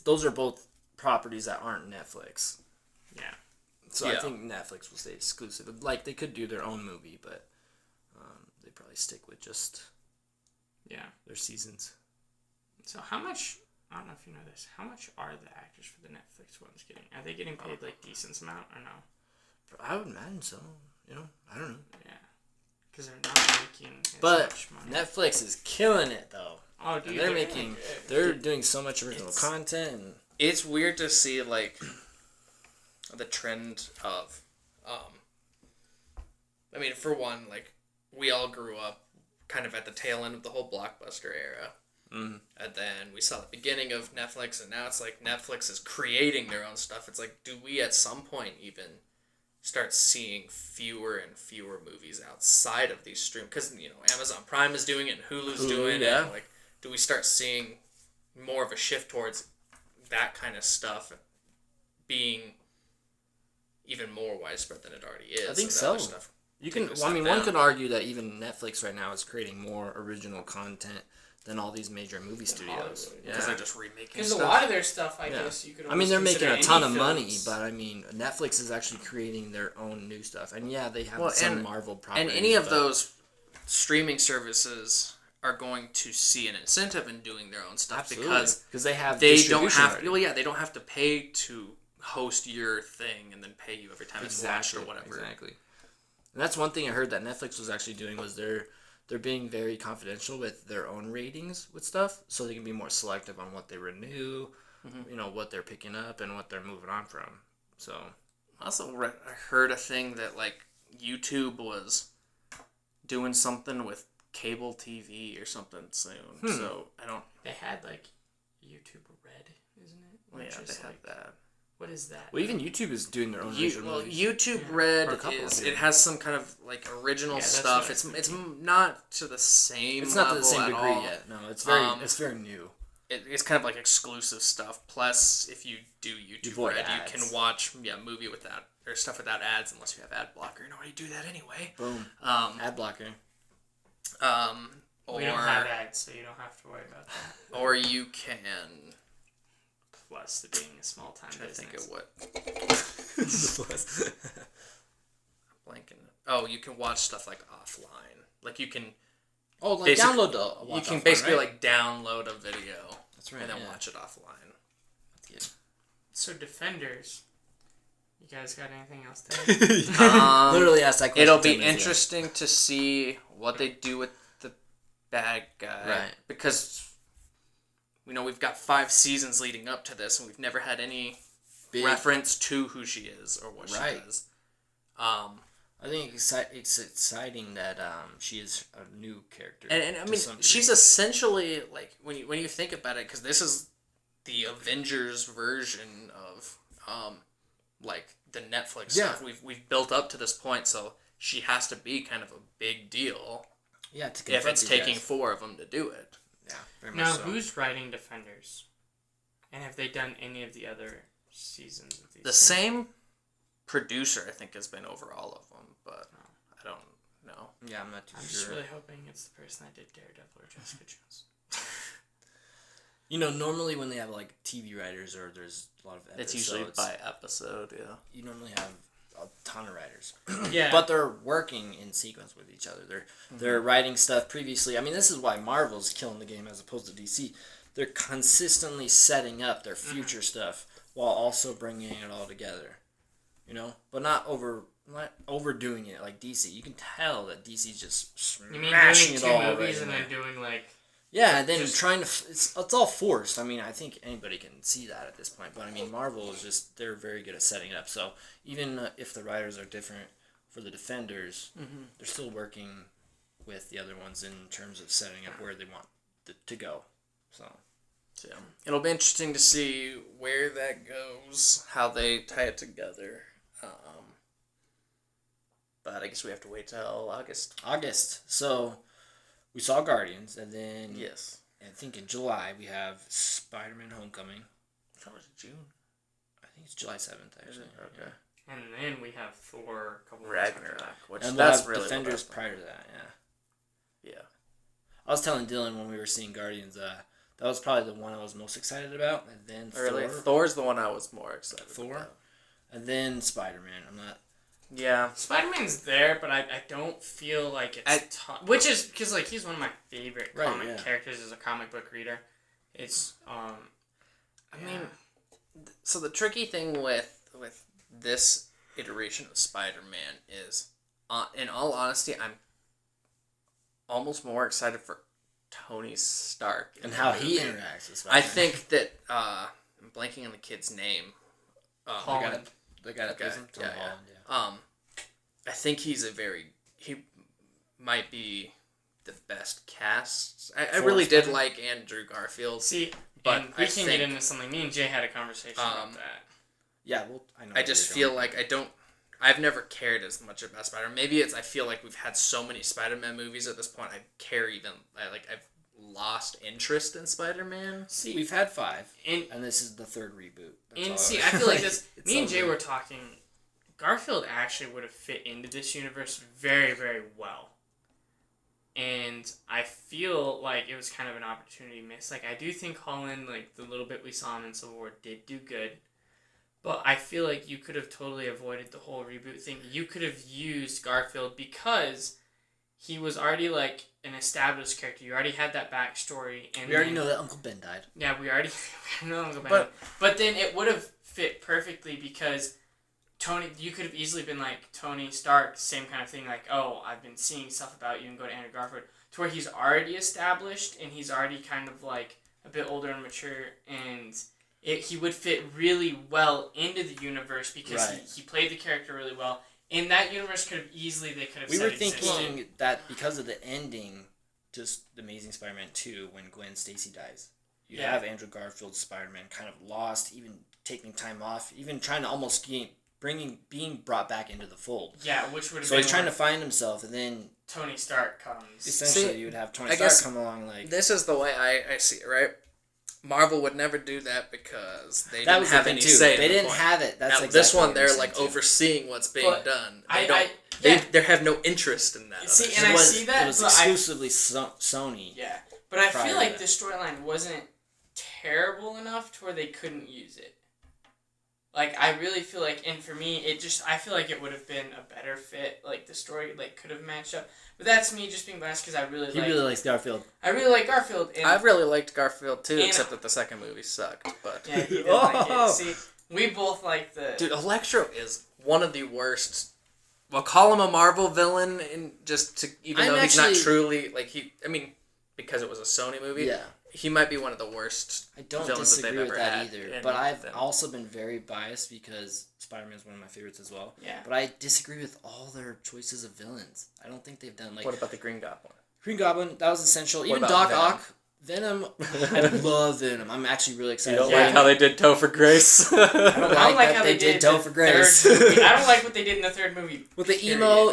those are both properties that aren't Netflix. Yeah. So I think Netflix will stay exclusive. Like, they could do their own movie, but they probably stick with just their seasons. So how much? I don't know if you know this. How much are the actors for the Netflix ones getting? Are they getting paid like decent amount or no? I would imagine so. I don't know. Yeah. Because they're not making as But much money. Netflix is killing it, though. Oh, dude, They're doing so much original content. And It's weird to see, like, the trend of, I mean, for one, like, we all grew up kind of at the tail end of the whole Blockbuster era. Mm-hmm. And then we saw the beginning of Netflix, and now it's like Netflix is creating their own stuff. It's like, do we at some point even start seeing fewer and fewer movies outside of these streams? Because, Amazon Prime is doing it, and Hulu's doing it. Like, do we start seeing more of a shift towards that kind of stuff being even more widespread than it already is? I think and so. Stuff one could argue that even Netflix right now is creating more original content than all these major movie studios. because they're just remaking Because stuff. a lot of their stuff, I guess you could. I mean, they're making a ton of money, films. but I mean, Netflix is actually creating their own new stuff, and they have some Marvel properties. And any of those streaming services are going to see an incentive in doing their own stuff because they have they don't distribution have. already. Well, yeah, they don't have to pay to host your thing and then pay you every time it's watched or whatever. Exactly. And that's one thing I heard that Netflix was actually doing was they're being very confidential with their own ratings with stuff, so they can be more selective on what they renew, what they're picking up and what they're moving on from. So, I also heard a thing that like YouTube was doing something with cable TV or something soon. So I don't. They had like YouTube Red, isn't it? Well, yeah, they had that. What is that? well, even YouTube is doing their own major movies. YouTube Red Or a couple is of them. it has some kind of like original that's stuff. what It's not to the same. It's not to level the same at degree all. yet. No, it's very new. It's kind of like exclusive stuff. Plus, if you do YouTube avoid Red, ads. you can watch movie without or stuff without ads unless you have ad blocker. You already do that anyway. Boom. Ad blocker. We don't have ads, so you don't have to worry about that. Or you can. Plus, being a small time business. I think of what. Blanking. Oh, you can watch stuff like offline. Like you can. Oh, like download you can basically like download a video. That's right. And then watch it offline. That's good. So Defenders. You guys got anything else to add? Literally asked that question. It'll be interesting to see what they do with the bad guy. Right. Because we know we've got 5 seasons leading up to this, and we've never had any reference to who she is or what she does. I think it's exciting that she is a new character. And I mean, she's essentially, like, when you think about it, because this is the Avengers version of, like, the Netflix stuff. We've built up to this point, so she has to be kind of a big deal. Yeah, if it's taking 4 of them to do it. Yeah, very much much so. Who's writing Defenders? And have they done any of the other seasons of these? The same producer, I think, has been over all of them, but I don't know. Yeah, I'm not too sure. I'm just really hoping it's the person that did Daredevil or Jessica Jones. You know, normally when they have, like, TV writers or there's a lot of episodes... It's usually by episode, yeah. You normally have a ton of writers. Yeah. But they're working in sequence with each other. They're writing stuff previously. I mean, this is why Marvel's killing the game as opposed to DC. They're consistently setting up their future stuff while also bringing it all together. You know? But not overdoing it like DC. You can tell that DC's just smashing it all. You mean doing 2 movies and then doing, like... Yeah, and then trying to... It's all forced. I mean, I think anybody can see that at this point. But, I mean, Marvel is just... They're very good at setting it up. So, even if the writers are different for the Defenders, they're still working with the other ones in terms of setting up where they want to go. So, yeah. It'll be interesting to see where that goes, how they tie it together. But I guess we have to wait till August. So... We saw Guardians, and then I think in July we have Spider-Man: Homecoming. How was it, June? I think it's July 7th, actually. Okay. And then we have Thor a couple Ragnarok, which and that's we'll have really Defenders prior to that. Yeah. I was telling Dylan when we were seeing Guardians, that was probably the one I was most excited about, and then Thor's the one I was more excited about. And then Spider-Man. I'm not. Yeah. Spider-Man's there, but I don't feel like it's... which is... Because, like, he's one of my favorite comic characters as a comic book reader. It's, I mean... So the tricky thing with this iteration of Spider-Man is, in all honesty, I'm almost more excited for Tony Stark. And how he interacts with Spider-Man. I think that... I'm blanking on the kid's name. Holland. The guy that plays him? Yeah. I think he might be the best cast. I really did like Andrew Garfield. See, but we can get into something. Me and Jay had a conversation about that. Yeah, well, I know. I just feel like I've never cared as much about Spider-Man. Maybe I feel like we've had so many Spider-Man movies at this point. I've lost interest in Spider-Man. See, we've had 5, and this is the 3rd reboot. I feel like this. Me and Jay were talking. Garfield actually would have fit into this universe very, very well. And I feel like it was kind of an opportunity missed. Like, I do think Holland, like, the little bit we saw him in Civil War did do good. But I feel like you could have totally avoided the whole reboot thing. You could have used Garfield because he was already, like, an established character. You already had that backstory. And we already know that Uncle Ben died. Yeah, we already know Uncle Ben died. But then it would have fit perfectly because... you could have easily been like Tony Stark, same kind of thing, like, oh, I've been seeing stuff about you and go to Andrew Garfield, to where he's already established and he's already kind of like a bit older and mature, and he would fit really well into the universe because he played the character really well. In that universe, they could have We were thinking that because of the ending, just The Amazing Spider-Man 2, when Gwen Stacy dies, you have Andrew Garfield's Spider-Man kind of lost, even taking time off, even trying to almost being brought back into the fold. Yeah, which would have So he's trying to find himself, and then Tony Stark comes. Essentially, you would have Tony Stark come along like... This is the way I see it, right? Marvel would never do that because they That didn't was have the thing any too. say. They didn't have it. That's now, exactly this one, what they're I'm like saying, too. overseeing what's being But done. yeah. They have no interest in that. See, other and stuff. I see that, It was but exclusively Sony. Yeah, but I prior feel to like that. the storyline wasn't terrible enough to where they couldn't use it. Like, I really feel like, and for me, I feel like it would have been a better fit. Like, the story, like, could have matched up. But that's me just being biased because He really likes Garfield. I really like Garfield. And, I really liked Garfield too, and- except that the second movie sucked. But yeah, he didn't like it. See, we both like the... dude, Electro is one of the worst. Well, call him a Marvel villain, and even though he's not truly because it was a Sony movie. Yeah. He might be one of the worst I don't villains that disagree they've with ever that had. either. But I've also been very biased because Spider-Man is one of my favorites as well. Yeah. But I disagree with all their choices of villains. I don't think they've done, like... What about the Green Goblin? Green Goblin, that was essential. Even about Doc Venom? Ock. Venom, I love Venom. I'm actually really excited. You don't Yeah. like how they did Topher Grace? I don't like that how they did the Topher Grace. third movie. I don't like what they did in the third movie. With the period. emo,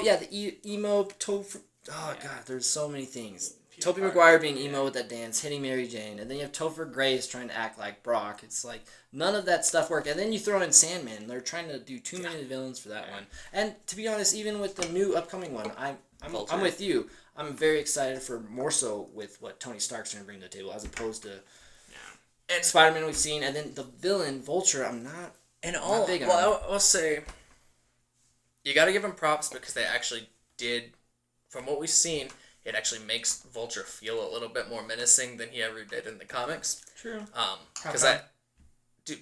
emo Topher. Oh Yeah. God, there's so many things. Peter Tobey Parker, Maguire being emo with that dance, hitting Mary Jane, and then you have Topher Grace trying to act like Brock. It's like none of that stuff worked. And then you throw in Sandman. They're trying to do too many villains for that one. And to be honest, even with the new upcoming one, I'm with you. I'm very excited for more so with what Tony Stark's trying to bring to the table as opposed to And Spider-Man we've seen, and then the villain Vulture. I'm not. And Not big on well, I'll say, you got to give them props because they actually did, from what we've seen, it actually makes Vulture feel a little bit more menacing than he ever did in the comics. True. Because dude,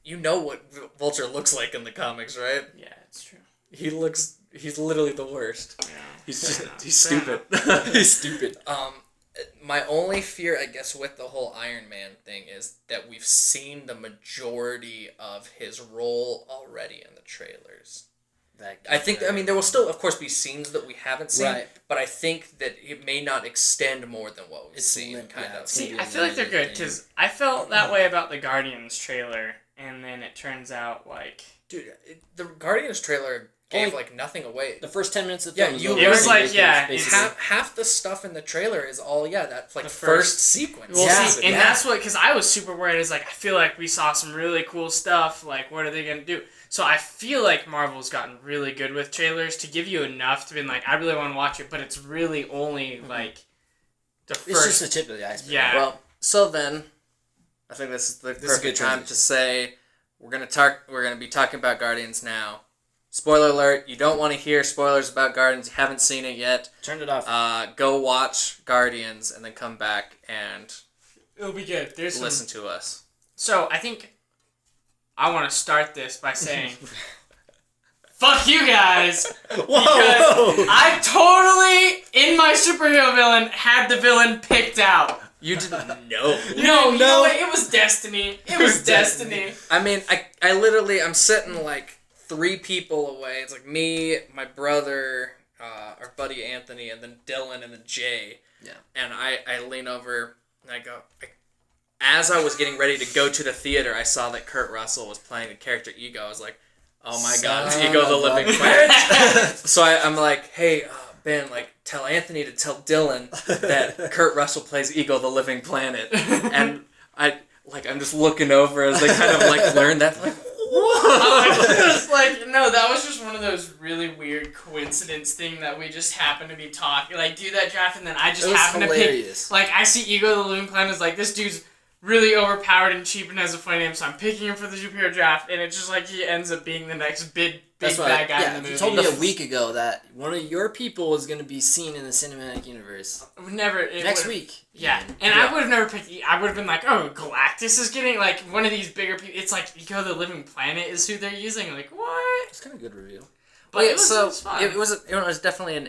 you know what Vulture looks like in the comics, right? Yeah, it's true. He's literally the worst. Yeah. He's stupid. He's stupid. My only fear, I guess, with the whole Iron Man thing is that we've seen the majority of his role already in the trailers. I think, there will still, of course, be scenes that we haven't seen, Right. but I think that it may not extend more than what we've seen, kind of. it's See, gonna be I feel like they're good because I felt that way about the Guardians trailer, and then it turns out like Dude, the Guardians trailer gave, Only- like, nothing away. The first 10 minutes of the Yeah, film. you- It was like, yeah, basically. Half the stuff in the trailer is all, that, like, The first sequence. well, Yeah. see, and that's what because I was super worried. Is like I feel like we saw some really cool stuff. Like, what are they gonna do? So I feel like Marvel's gotten really good with trailers to give you enough to be like, I really want to watch it, but it's really only like the first. It's just the tip of the iceberg. Yeah. Well, so then, I think this is the is a good perfect time transition. to say we're gonna be talking about Guardians now. Spoiler alert! You don't want to hear spoilers about Guardians. You haven't seen it yet. Turn it off. Go watch Guardians and then come back and It'll be good. There's some- listen to us. So I think I want to start this by saying, "Fuck you guys." Whoa! I totally, in my superhero villain, had the villain picked out. You didn't know. No, you know what? It was destiny. It was destiny. I mean, I literally, I'm sitting like 3 people away. It's like me, my brother, our buddy Anthony, and then Dylan, and then Jay. Yeah. And I lean over and I go, as I was getting ready to go to the theater, I saw that Kurt Russell was playing the character Ego. I was like, oh my God, it's Son Ego the of a Living Planet. So I'm like, hey, Ben, like, tell Anthony to tell Dylan that Kurt Russell plays Ego the Living Planet. And I'm just looking over as they kind of like learn that. Like, No, that was just one of those really weird coincidence thing that we just happened to be talking, like, do that draft, and then I just It was happened hilarious. to pick, like, I see Ego the Living Planet is like, this dude's really overpowered and cheap and has a funny name, so I'm picking him for the superhero draft, and it's just like he ends up being the next big bad guy in the movie. You told me a week ago that one of your people was going to be seen in the cinematic universe. Next week. Yeah, and I would have never picked. I would have been like, "Oh, Galactus is getting like one of these bigger people." It's like Ego the Living Planet is who they're using. Like what? It's kind of a good reveal. But it was fun. it was definitely an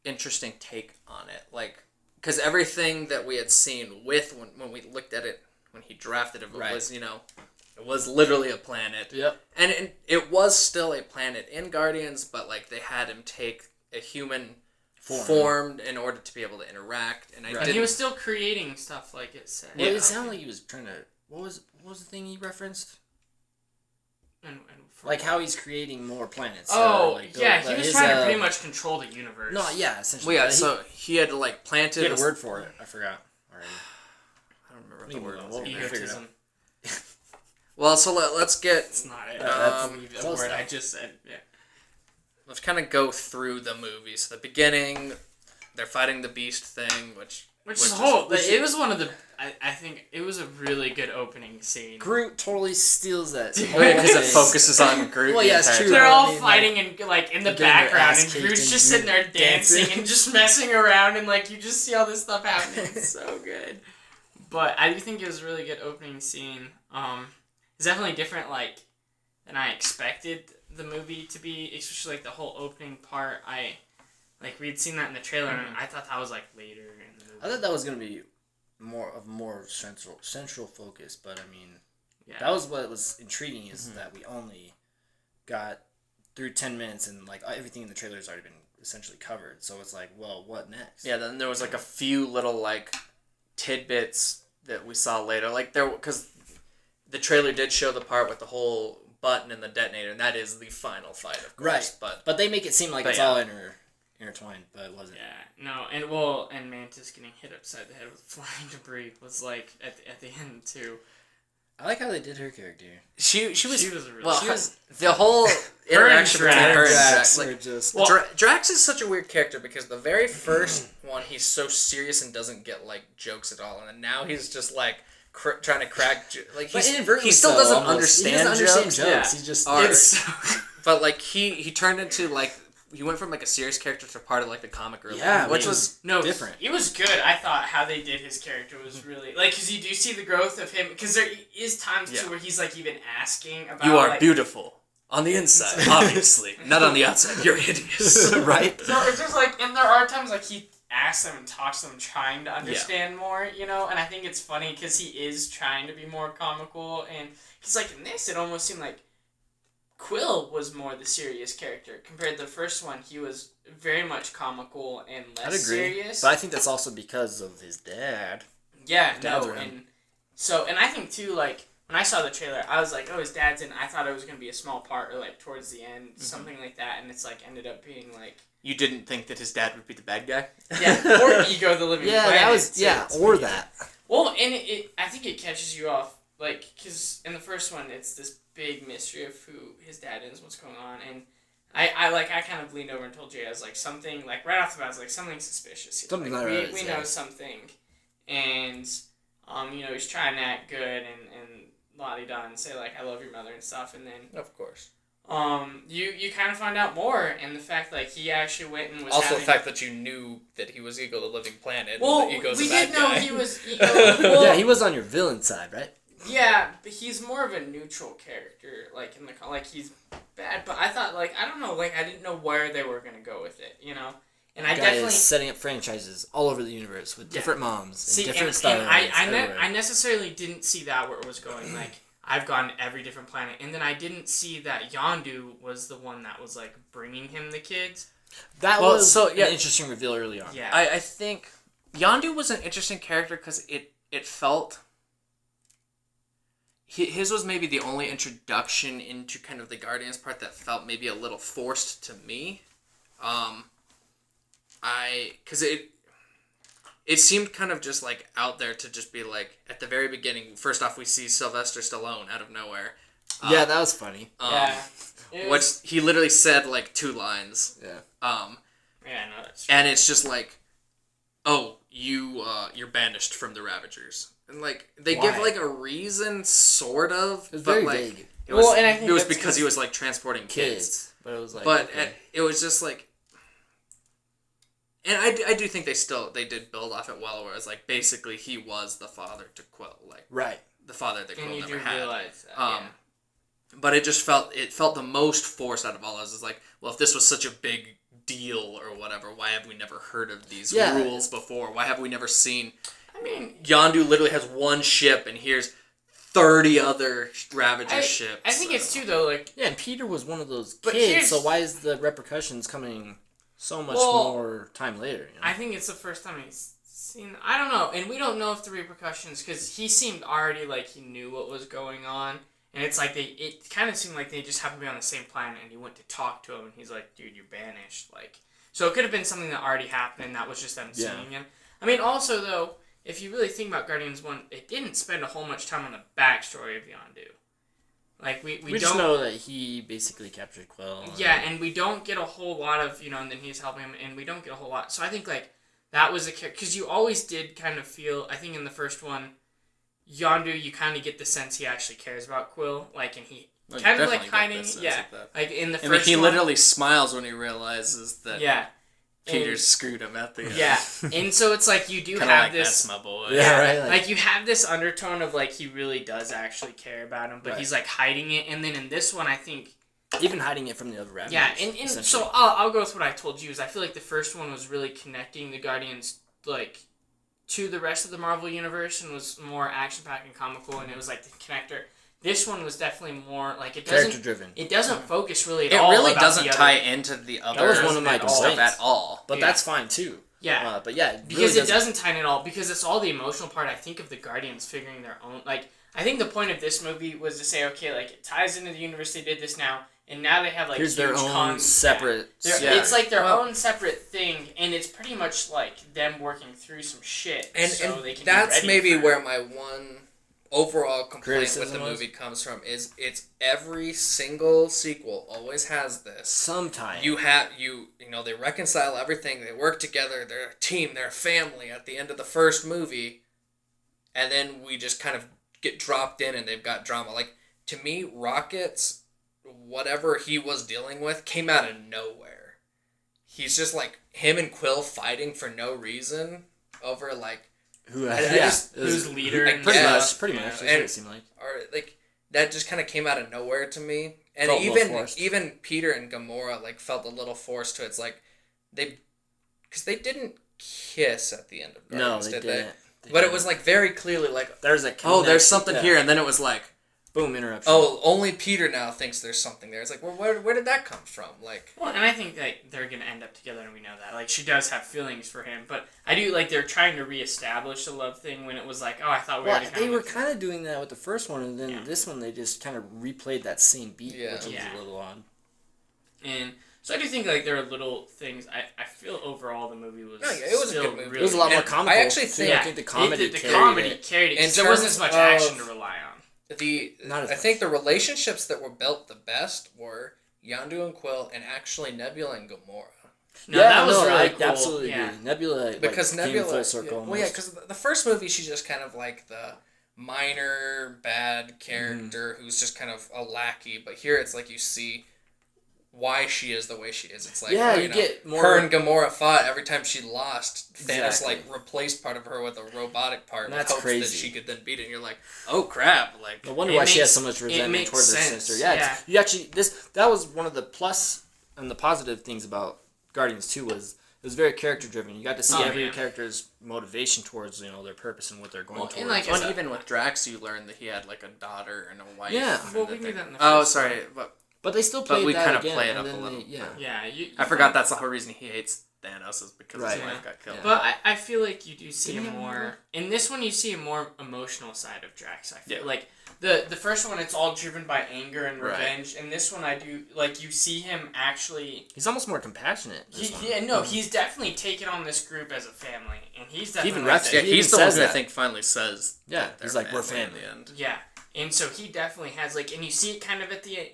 interesting take on it, like because everything that we had seen with when we looked at it when he drafted it Right. was it was literally a planet. Yep. And it was still a planet in Guardians, but like they had him take a human form in order to be able to interact, and And he was still creating stuff, like it said. Well, it sounded like he was trying to. What was the thing he referenced? And Like how he's creating more planets. Oh, like yeah, he was trying to pretty much control the universe. No, yeah, essentially. Well, yeah, But so he had like planted. he had a word for it. I forgot already. I don't remember remember what the word was. Egotism. Well, so let's get... It's not it. That's the word I just said. Yeah. Let's kind of go through the movie. So the beginning, they're fighting the beast thing, which is whole. It was one of the. I think it was a really good opening scene. Groot totally steals that. Because it focuses on Groot. Well, yeah, it's true. They're all fighting and like in the background, and Groot's and just sitting there dancing and just messing around, and like you just see all this stuff happening. It's so good. But I do think it was a really good opening scene. It's definitely different, like, than I expected the movie to be, especially like the whole opening part. We'd seen that in the trailer, and I thought that was like later in the movie. I thought that was gonna be more central focus, but I mean, yeah. that was what was intriguing is that we only got through 10 minutes, and like everything in the trailer has already been essentially covered. So it's like, well, what next? Yeah, then there was like a few little like tidbits that we saw later, like because the trailer did show the part with the whole button and the detonator, and that is the final fight, of course. Right, but they make it seem like it's all intertwined, but it wasn't. Yeah, no, and Mantis getting hit upside the head with flying debris was like at the end too. I like how they did her character. She was really well. The whole interaction between her and Drax, like, just Drax is such a weird character because the very first one he's so serious and doesn't get like jokes at all, and then now he's just like trying to crack he still doesn't understand jokes. Yeah. He just but like he turned into like he went from like a serious character to part of like the comic relief, which was different. It was good. I thought how they did his character was really like because you do see the growth of him because there is times too where he's like even asking about you are like, beautiful on the inside, obviously, not on the outside. You're hideous, right? So it's just like and there are times like he asks them and talks to them trying to understand more, you know, and I think it's funny because he is trying to be more comical, and because like in this it almost seemed like Quill was more the serious character compared to the first one. He was very much comical and less serious. But I think that's also because of his dad. Yeah, and I think too, like when I saw the trailer, I was like, oh, his dad's in. I thought it was gonna be a small part or like towards the end, something like that, and it's like ended up being like. You didn't think that his dad would be the bad guy? Yeah, or Ego the Living Planet. That was, or that. Well, and I think it catches you off, like, because in the first one, it's this big mystery of who his dad is, what's going on, and I kind of leaned over and told Jay, I was like, something, like, right off the bat, I was like, something suspicious here. Something like, we know something, and, you know, he's trying to act good, and la-di-da, and say, like, I love your mother and stuff, and then... Of course. You kind of find out more, and the fact like he actually went and was also the fact that you knew that he was Ego the Living Planet. Well, and Ego's we a bad did know guy. he was Ego. Well, yeah, he was on your villain side, right? Yeah, but he's more of a neutral character, like in the like he's bad. But I thought like I don't know, like I didn't know where they were gonna go with it, you know. And I definitely is setting up franchises all over the universe with different moms and different styles. I necessarily didn't see that where it was going. Like I've gone to every different planet, and then I didn't see that Yondu was the one that was like bringing him the kids. That was an interesting reveal early on. Yeah, I think Yondu was an interesting character because it felt. His was maybe the only introduction into kind of the Guardians part that felt maybe a little forced to me. Because it seemed kind of just like out there to just be like at the very beginning. First off, we see Sylvester Stallone out of nowhere. Yeah, that was funny. Which he literally said like 2 lines. Yeah. Yeah, no, that's true. And it's just like, oh, you're banished from the Ravagers. And like they give like a reason, sort of. It was but very like, vague. It was, and I think it was because he was like transporting kids. But it was like. But it was just like. And I do think they did build off it well, where it's like basically he was the father to Quill, like right, the father that Quill and never you had. realize that, But it just felt the most forced out of all of us. It's like, well, if this was such a big deal or whatever, why have we never heard of these rules before? Why have we never seen? I mean, Yondu literally has 1 ship, and here's 30 other Ravager ships. I think it's too though, like and Peter was one of those kids. So why is the repercussions coming so much more time later? You know? I think it's the first time he's seen. I don't know, and we don't know if the repercussions because he seemed already like he knew what was going on. And it's like it kind of seemed like they just happened to be on the same planet, and he went to talk to him, and he's like, "Dude, you're banished." Like, so it could have been something that already happened, and that was just them seeing him. I mean, also though, if you really think about Guardians 1, it didn't spend a whole much time on the backstory of Yondu. Like, we just don't know that he basically captured Quill. Yeah, and we don't get a whole lot of, and then he's helping him, and we don't get a whole lot. So I think, like, that was a character, because you always did kind of feel, I think in the first one, Yondu, you kind of get the sense he actually cares about Quill, like, and he kind of like hiding, like in the first he one, literally smiles when he realizes that Peter's and, screwed him at the end. Yeah, and so it's like you do Kinda have like, this, that's my boy. Yeah, right. Like you have this undertone of like he really does actually care about him, but right. he's like hiding it, and then in this one, I think. Even hiding it from the other Ravagers. Yeah, and so I'll go with what I told you. Is I feel like the first one was really connecting the Guardians like to the rest of the Marvel universe and was more action packed and comical, and it was like the connector. This one was definitely more like it doesn't character driven. It doesn't focus really at all. It really about doesn't tie into the other. That was one of my stuff at all. But that's fine too. Yeah, but yeah, because it doesn't tie in at all. Because it's all the emotional part. I think of the Guardians figuring their own. Like I think the point of this movie was to say, okay, like it ties into the universe. They did this now. And now they have like here's their own separate. Yeah. It's like their own separate thing, and it's pretty much like them working through some shit. And, so and they can that's be ready maybe for where my one overall complaint with criticism the movie comes from is it's every single sequel always has this. Sometimes You know they reconcile everything. They work together. They're a team. They're a family. At the end of the first movie, and then we just kind of get dropped in, and they've got drama. Like to me, Rocket's whatever he was dealing with came out of nowhere. He's just like him and Quill fighting for no reason over like who's leader. I and pretty guess. much. That's what it seemed like. Or like that just kind of came out of nowhere to me. And Felt a little forced. even Peter and Gamora like felt a little forced to it. It's like because they didn't kiss at the end of Guardians, No, they did didn't. they? But it was like very clearly like There's a there's something here, and then it was like boom interruption. oh, only Peter now thinks there's something there. It's like, well, where did that come from? Like, Well, and I think that they're gonna end up together, and we know that. Like she does have feelings for him, but I do like they're trying to reestablish the love thing when it was like, oh, I thought we already. They were kind of doing that with the first one, and then Yeah. this one they just kind of replayed that same beat, Yeah. which was Yeah. a little odd. And so I do think like there are little things. I feel overall the movie was. No, yeah, it was a still good movie. Really It was a lot more And comical. I actually think- too. Yeah, I think the comedy the carried comedy it. carried it In because there wasn't terms as much of- action to rely on. Not as I much. think the relationships that were built the best were Yondu and Quill, and actually Nebula and Gamora. No, that was really I cool. absolutely Yeah. agree. Nebula Because came Nebula, full circle. well, yeah, because the first movie she's just kind of like the minor bad character who's just kind of a lackey, but here it's like you see why she is the way she is. It's like Yeah, oh, you know, get more- her and Gamora fought every time she lost. Thanos Exactly. like replaced part of her with a robotic part. And with that's hopes crazy. that she could then beat it. And you're like, oh crap, like No wonder It why she has makes- so much it resentment makes towards her sense. sister. Yeah, you actually that was one of the plus and the positive things about Guardians 2 was it was very character driven. You got to see every character's motivation towards their purpose and what they're going Well, towards. and like Well, even with Drax, you learned that he had like a daughter and a wife. Yeah. and Well, that we knew they- that in the Oh, first sorry, but they still played we that kinda again, play it and up a then little. yeah. Yeah, I forgot that's the whole reason he hates Thanos is because Right. his wife got killed. Yeah. But I feel like you do see Did a he have more in this one. You see a more emotional side of Drax. I feel Yeah. like the first one it's all driven by anger and Right. revenge, and this one I do like you see him actually. He's almost more compassionate. this one. He's definitely taken on this group as a family, and he's definitely even like refs that. Yeah, He he's even the one says who I that. think finally says. Yeah, that he's they're like, we're in family. the end. Yeah, and so he definitely has like, and you see it kind of at the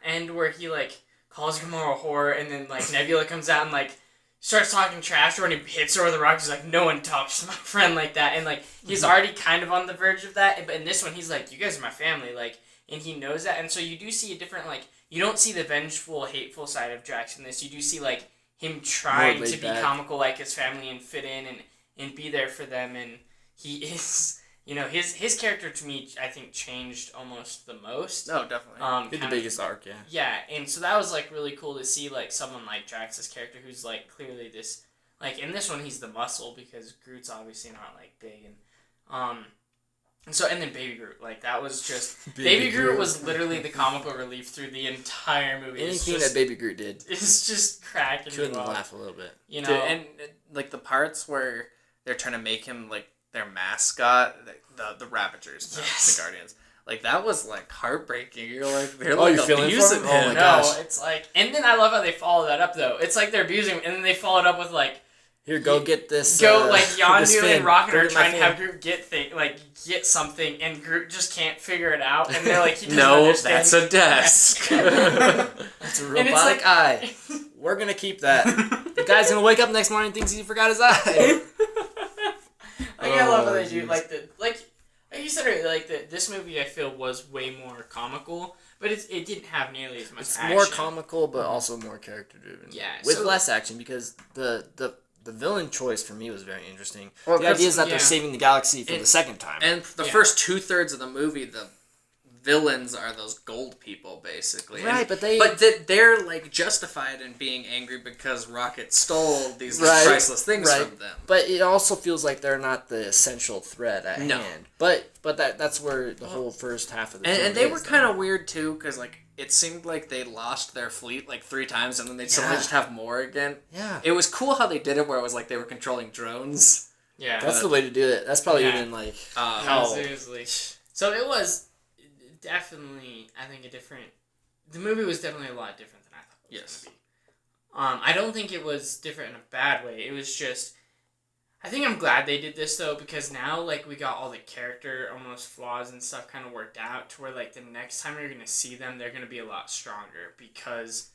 end where he like calls Gamora a whore, and then like Nebula comes out and like starts talking trash to her, and he hits her with a rock. He's like, no one talks to my friend like that, and like he's already kind of on the verge of that. But in this one, he's like, you guys are my family, like, and he knows that, and so you do see a different like you don't see the vengeful, hateful side of Drax in this. You do see like him trying More to laid be back. comical like his family and fit in and be there for them, and he is. His character to me, I think, changed almost the most. No, definitely. He did the kind of- biggest arc, yeah. Yeah, and so that was like really cool to see like someone like Drax's character who's like clearly this like in this one he's the muscle because Groot's obviously not like big and then Baby Groot like that was just Baby Groot was literally the comical relief through the entire movie. Anything that Baby Groot did, it's just cracking me couldn't up. laugh a little bit. Dude, and like the parts where they're trying to make him like their mascot, the Ravagers, not Yes. the Guardians. Like that was like heartbreaking. You're like they're Oh, like you're feeling for abusing him? Oh him. my No, gosh. it's like, and then I love how they follow that up though. It's like they're abusing him, and then they follow it up with like, Here, go get this. Go like this Yondu fin. and Rocket Go are get my trying to have fin. Groot get something, and Groot just can't figure it out, and they're like, he doesn't No, understand. that's a desk. It's a And robotic it's like- eye. We're gonna keep that. The guy's gonna wake up next morning and thinks he forgot his eye. I love how they do jeez. like you said earlier, this movie I feel was way more comical, but it didn't have nearly as much It's action. more comical, but also more character driven. Yeah, with so- less action because the villain choice for me was very interesting. Well, the idea is that yeah. they're saving the galaxy for And- the second time. And the Yeah. first 2/3 of the movie, the villains are those gold people, basically. Right, And- but they- they're like justified in being angry because Rocket stole these Right, priceless things right. from them. But it also feels like they're not the essential threat at No. hand. But that's where the whole first half of the film And they is, were though. kind of weird too, because like it seemed like they lost their fleet like 3 times, and then they'd suddenly Yeah. just have more again. Yeah. It was cool how they did it, where it was like they were controlling drones. Yeah, That's the way to do it. That's probably Yeah. even like no, seriously. So it was definitely, I think, the movie was definitely a lot different than I thought it was Yes. going to be. I don't think it was different in a bad way. It was just, I think I'm glad they did this though, because now like we got all the character almost flaws and stuff kind of worked out to where like the next time you're gonna see them, they're gonna be a lot stronger, because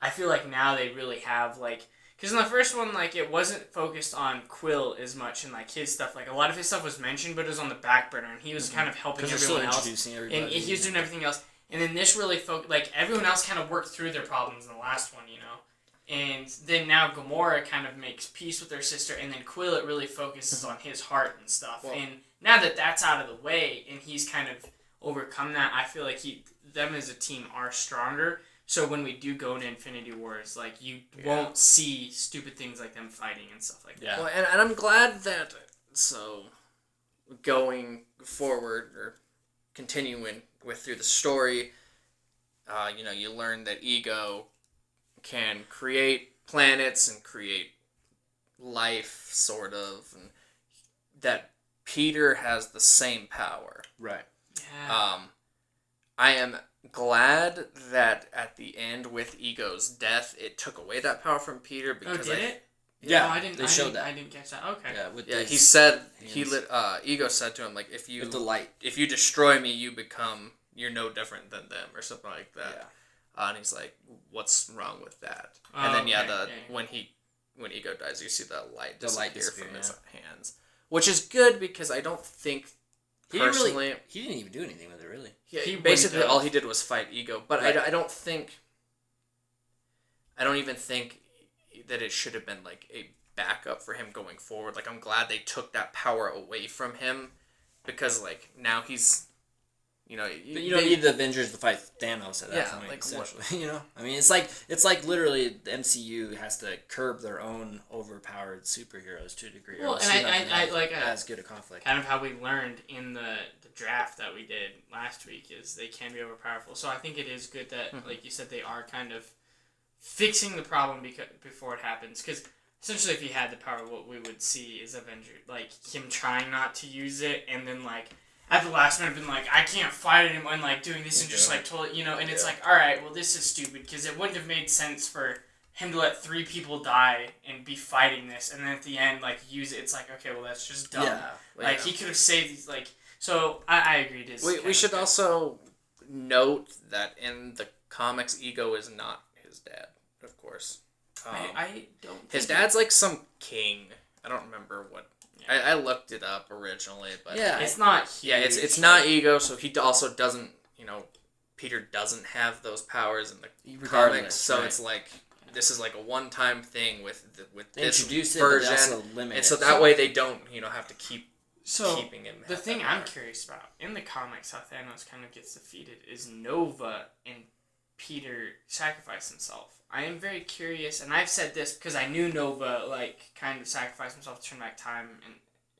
I feel like now they really have like, because in the first one like it wasn't focused on Quill as much and like his stuff. Like a lot of his stuff was mentioned, but it was on the back burner, and he was kind of helping because they're still everyone else, introducing everybody. and he was doing everything else. And then this really like everyone else kind of worked through their problems in the last one, you know. And then now Gamora kind of makes peace with her sister, and then Quill, it really focuses on his heart and stuff. Well- And now that that's out of the way, and he's kind of overcome that, I feel like them as a team are stronger. So when we do go into Infinity Wars, like you won't see stupid things like them fighting and stuff like that. Yeah. Well, and I'm glad that, so going forward or continuing through the story, you learn that Ego can create planets and create life, sort of, and that Peter has the same power. Right. Yeah. I am glad that at the end with Ego's death, it took away that power from Peter, Oh, because did it? Yeah, Oh, I didn't. they I showed didn't, that. I didn't catch that. Okay. Yeah, with Yeah, his he said hands. Ego said to him, like, if you with the light. if you destroy me, you're no different than them, or something like that. Yeah. And he's like, what's wrong with that? And then Okay, when Ego dies, you see that light The light disappear from disappear, his hands, which is good, because I don't think He didn't personally. he didn't even do anything with it, really. He wouldn't basically have. all he did was fight Ego, but Right. I don't think. I don't even think that it should have been like a backup for him going forward. Like, I'm glad they took that power away from him, because like now he's, But you don't need the Avengers to fight Thanos at that Yeah, point. like, Essentially, I mean, it's like literally the MCU has to curb their own overpowered superheroes to a degree. or Well, else and you're not I gonna have like as good a conflict. kind of how we learned in the draft that we did last week is they can be overpowerful. So I think it is good that, like you said, they are kind of fixing the problem before it happens. Because essentially, if he had the power, what we would see is Avenger, like him trying not to use it, and then like at the last minute, been like, I can't fight anymore, and like doing this and just like totally, and it's like, all right, well, this is stupid, because it wouldn't have made sense for him to let 3 people die and be fighting this, and then at the end, like, use it. It's like, okay, well, that's just dumb. Yeah. Like, he could have saved these, like, so I agree. It is we should also note that in the comics, Ego is not his dad, of course. I don't. His think dad's like some king. I don't remember what. Yeah. I looked it up originally, but Yeah. it's not. Huge. yeah, it's not Ego. So he also doesn't. Peter doesn't have those powers in the Regardless, comics. So right. it's like this is like a one-time thing with They this introduce it, but version, they also limit and it. so that way they don't have to keep So keeping him. the have thing that I'm power. curious about in the comics, how Thanos kind of gets defeated, is Nova and Peter sacrifice himself. I am very curious, and I've said this because I knew Nova like kind of sacrificed himself to turn back time, and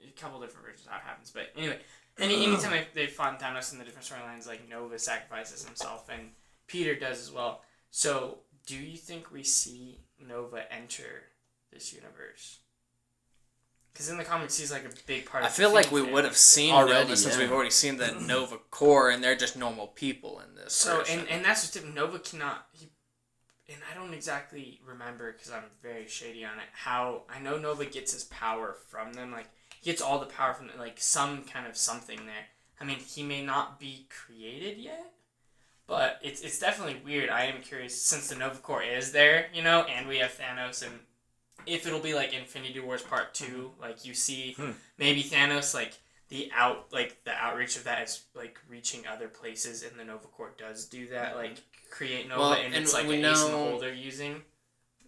a couple different versions of how it happens. But anyway, anytime they fought Thanos in the different storylines, like Nova sacrifices himself, and Peter does as well. So, do you think we see Nova enter this universe? Because in the comics, he's like a big part I of feel the like Phoenix we family. would have seen Already, Nova since yeah. we've already seen the Nova Corps, and they're just normal people in this. So, version. and that's just it. Nova cannot. and I don't exactly remember because I'm very shady on it, how I know Nova gets his power from them. Like, he gets all the power from, like, some kind of something there. I mean, he may not be created yet, but it's definitely weird. I am curious, since the Nova Corps is there, and we have Thanos, and if it'll be like Infinity Wars Part 2, like, you see maybe Thanos, like, the outreach of that is, like, reaching other places, and the Nova Corps does do that, like, create Nova, and it's like an Ace in the hole they're using.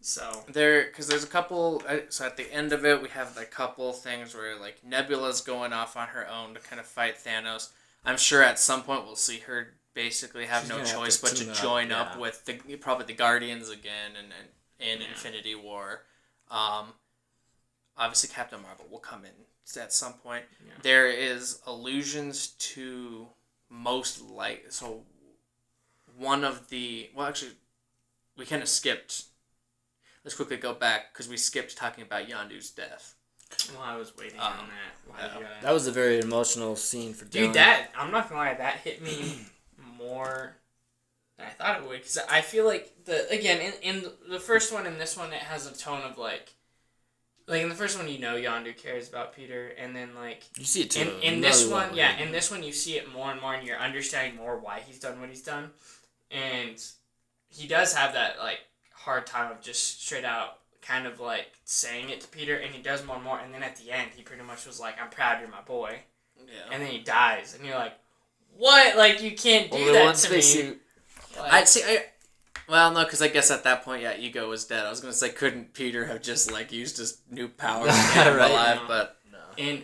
So because there's a couple. So at the end of it, we have a couple things where, like, Nebula's going off on her own to kind of fight Thanos. I'm sure at some point we'll see her basically have no choice but to join up with probably the Guardians again and in Infinity War. Obviously Captain Marvel will come in at some point. Yeah. There is allusions to one of the... Well, actually, we kind of skipped... Let's quickly go back, because we skipped talking about Yondu's death. Well, I was waiting on that. That was a very emotional scene for Dylan. Dude, I'm not gonna lie, that hit me more than I thought it would. Because I feel like, in the first one and this one, it has a tone of, like in the first one, Yondu cares about Peter, and then, like... You see it, too. In this one, in this one, you see it more and more, and you're understanding more why he's done what he's done. And he does have that, like, hard time of just straight out kind of, like, saying it to Peter, and he does more and more, and then at the end, he pretty much was like, I'm proud you're my boy. Yeah. And then he dies, and you're like, what? Like, you can't do that to me. Well, no, because I guess at that point, Ego was dead. I was going to say, couldn't Peter have just, like, used his new power to get him alive, but no. And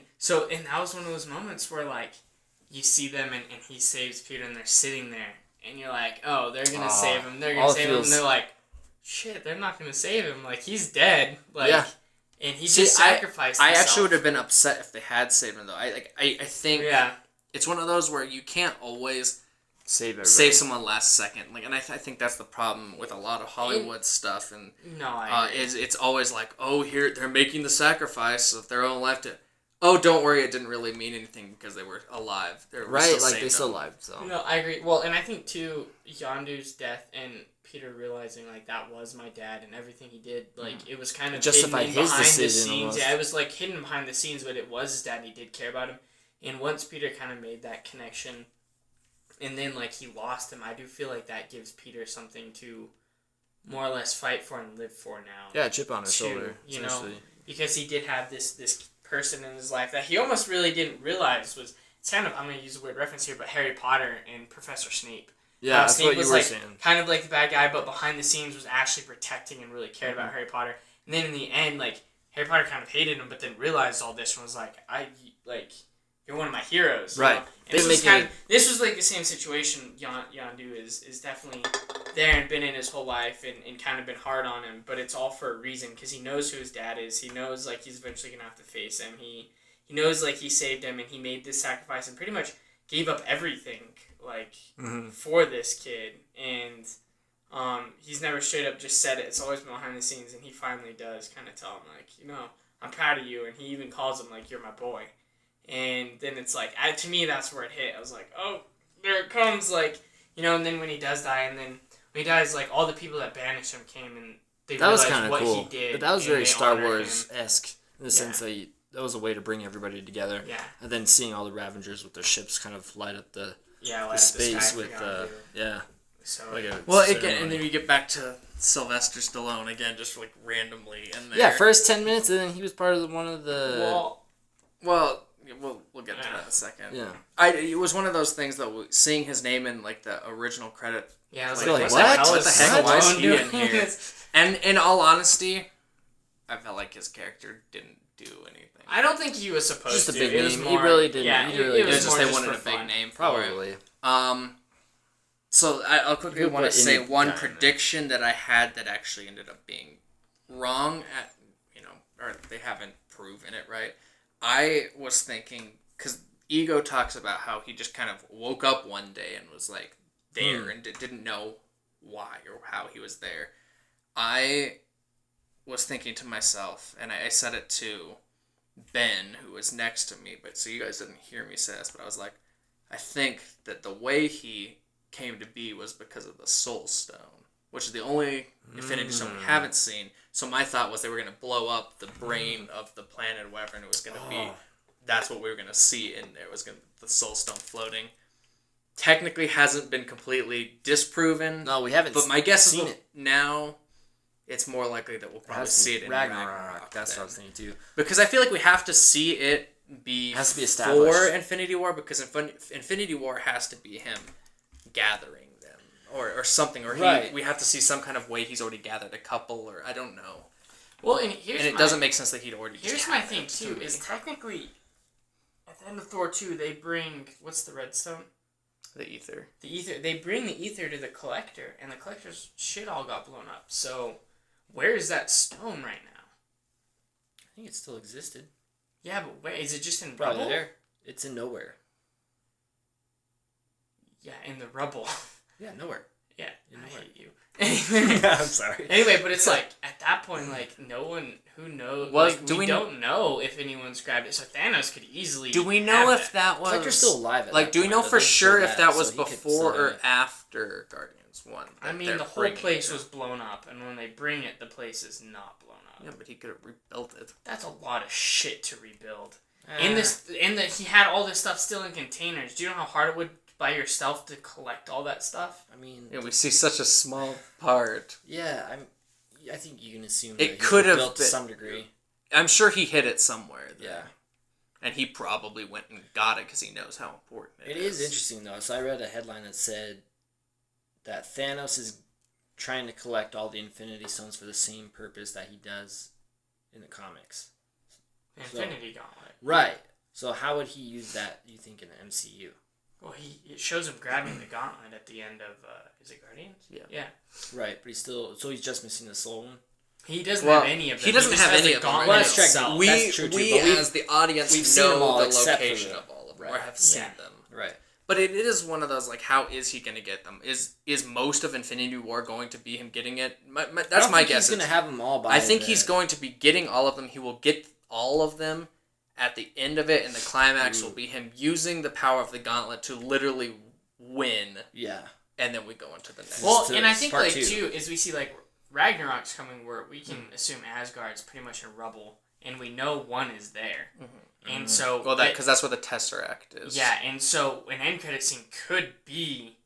that was one of those moments where, like, you see them, and he saves Peter, and they're sitting there, and you're like, oh, they're going to save him, they're going to save him, and they're like, shit, they're not going to save him. Like, he's dead. Like, and he just sacrificed himself. I actually would have been upset if they had saved him, though. I think it's one of those where you can't always save someone last second. Like, and I think that's the problem with a lot of Hollywood stuff. And it's always like, oh, here they're making the sacrifice of their own life to. Oh, don't worry, it didn't really mean anything because they were alive. They're still alive. So no, I agree. Well, and I think too, Yondu's death and Peter realizing, like, that was my dad and everything he did, like, it was kind of justified his decision. The scenes. Yeah, it was, like, hidden behind the scenes, but it was his dad and he did care about him. And once Peter kind of made that connection, and then, like, he lost him, I do feel like that gives Peter something to more or less fight for and live for now. Yeah, chip on his shoulder. You know, because he did have this person in his life that he almost really didn't realize was, it's kind of, I'm going to use a weird reference here, but Harry Potter and Professor Snape. Yeah, that's Snape what you were saying. Kind of like the bad guy, but behind the scenes was actually protecting and really cared about Harry Potter. And then in the end, like, Harry Potter kind of hated him, but then realized all this and was like, you're one of my heroes. Right. This was like the same situation. Yondu is definitely there and been in his whole life and kind of been hard on him, but it's all for a reason because he knows who his dad is. He knows, like, he's eventually going to have to face him. He knows, like, he saved him and he made this sacrifice and pretty much gave up everything, like, for this kid. And he's never straight up just said it. It's always been behind the scenes, and he finally does kind of tell him, like, I'm proud of you. And he even calls him, like, you're my boy. And then it's like, to me, that's where it hit. I was like, oh, there it comes, like, and then when he does die, and then when he dies, like, all the people that banished him came and they realized what he did. But that was very Star Wars-esque in the sense that that was a way to bring everybody together. Yeah. And then seeing all the Ravengers with their ships kind of light up the space with So, and then you get back to Sylvester Stallone again, just like randomly in there. Yeah, first 10 minutes, and then he was part of one of the. Well, we'll get to that in a second. Yeah, it was one of those things that seeing his name in, like, the original credit. Yeah, I was like, what the heck? Why is he in here? And in all honesty, I felt like his character didn't do anything. I don't think he was supposed to. Just a big name. He really didn't. Yeah, it was just they wanted a big name for it. Probably. So I'll quickly want to say one prediction that I had that actually ended up being wrong or they haven't proven it right. I was thinking, because Ego talks about how he just kind of woke up one day and was, like, there and didn't know why or how he was there. I was thinking to myself, and I said it to Ben, who was next to me, but so you guys didn't hear me say this, but I was like, I think that the way he came to be was because of the Soul Stone. which is the only Infinity Stone we haven't seen. So my thought was they were going to blow up the brain of the planet or whatever, and it was going to be, that's what we were going to see, and it was going to the Soul Stone floating. Technically hasn't been completely disproven. No, we haven't. But my guess seen is it. Now it's more likely that we'll probably see it in Ragnarok. That's then. what I was thinking too. Because I feel like we have to see it has to be established for Infinity War, because Infinity War has to be him gathering them or something, or we have to see some kind of way he's already gathered a couple, or I don't know. Well, and it doesn't make sense that he'd already. Here's my thing too: is technically at the end of Thor 2, they bring what's the red stone? The ether. The ether. They bring the ether to the Collector, and the Collector's shit all got blown up. So, where is that stone right now? I think it still existed. Yeah, but where is it? Just in Probably rubble? there. It's in nowhere. Yeah, in the rubble. Yeah, nowhere. Yeah, Nowhere. I hate you. Anyway, I'm sorry. Anyway, but it's like at that point, like no one who knows. Well, like, we don't know if anyone's grabbed it. So Thanos could easily. Do we know if that was? Collector's still alive. At like, that do we point, know though. for They sure said if that was so he could before still or die. after Guardians 1? I mean, the whole place was blown up, and when they bring it, the place is not blown up. Yeah, but he could have rebuilt it. That's a lot of shit to rebuild. In that he had all this stuff still in containers. Do you know how hard it would by yourself to collect all that stuff? I mean, Yeah, we see such a small part. yeah, I think you can assume It that could have built to been- some degree. I'm sure he hid it somewhere. Then. Yeah. And he probably went and got it because he knows how important It is interesting though. So I read a headline that said that Thanos is trying to collect all the Infinity Stones for the same purpose that he does in the comics. Infinity Gauntlet. Right. So how would he use that, you think, in the MCU? Well, it shows him grabbing the gauntlet at the end of, is it Guardians? Yeah. Yeah. Right, but he's just missing the soul one? He doesn't have any of them. He doesn't just have has any the of them. gauntlet Well, that's true. itself. That's true, too, we but as the audience we've seen them all know the except for location the- of all of them, right. or have seen Yeah. them. Right. But it is one of those, like, how is he going to get them? Is most of Infinity War going to be him getting it? That's my guess. He's going to have them all by I think he's going to be getting all of them. He will get all of them at the end of it, and the climax will be him using the power of the gauntlet to literally win. Yeah. And then we go into the next. Well, to and I think, part like, two. too, is we see, like, Ragnarok's coming where we can assume Asgard's pretty much in rubble, and we know one is there. And so... Well, because that's where the Tesseract is. Yeah, and so an end credit scene could be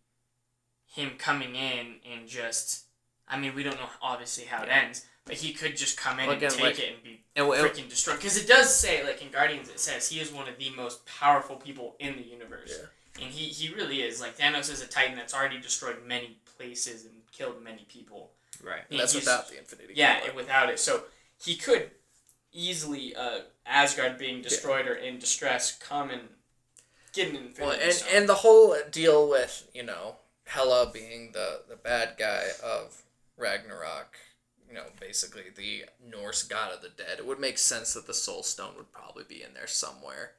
him coming in and just... I mean, we don't know, obviously, how it ends, but he could just come in and take it and be freaking destroyed. Because it does say, like, in Guardians, it says he is one of the most powerful people in the universe. Yeah. And he really is. Like, Thanos is a Titan that's already destroyed many places and killed many people. Right. And that's without the Infinity Yeah, Gauntlet. without it. So he could easily, Asgard being destroyed or in distress, come and get an Infinity Stone. And the whole deal with, Hela being the bad guy of Ragnarok, basically the Norse god of the dead, it would make sense that the Soul Stone would probably be in there somewhere.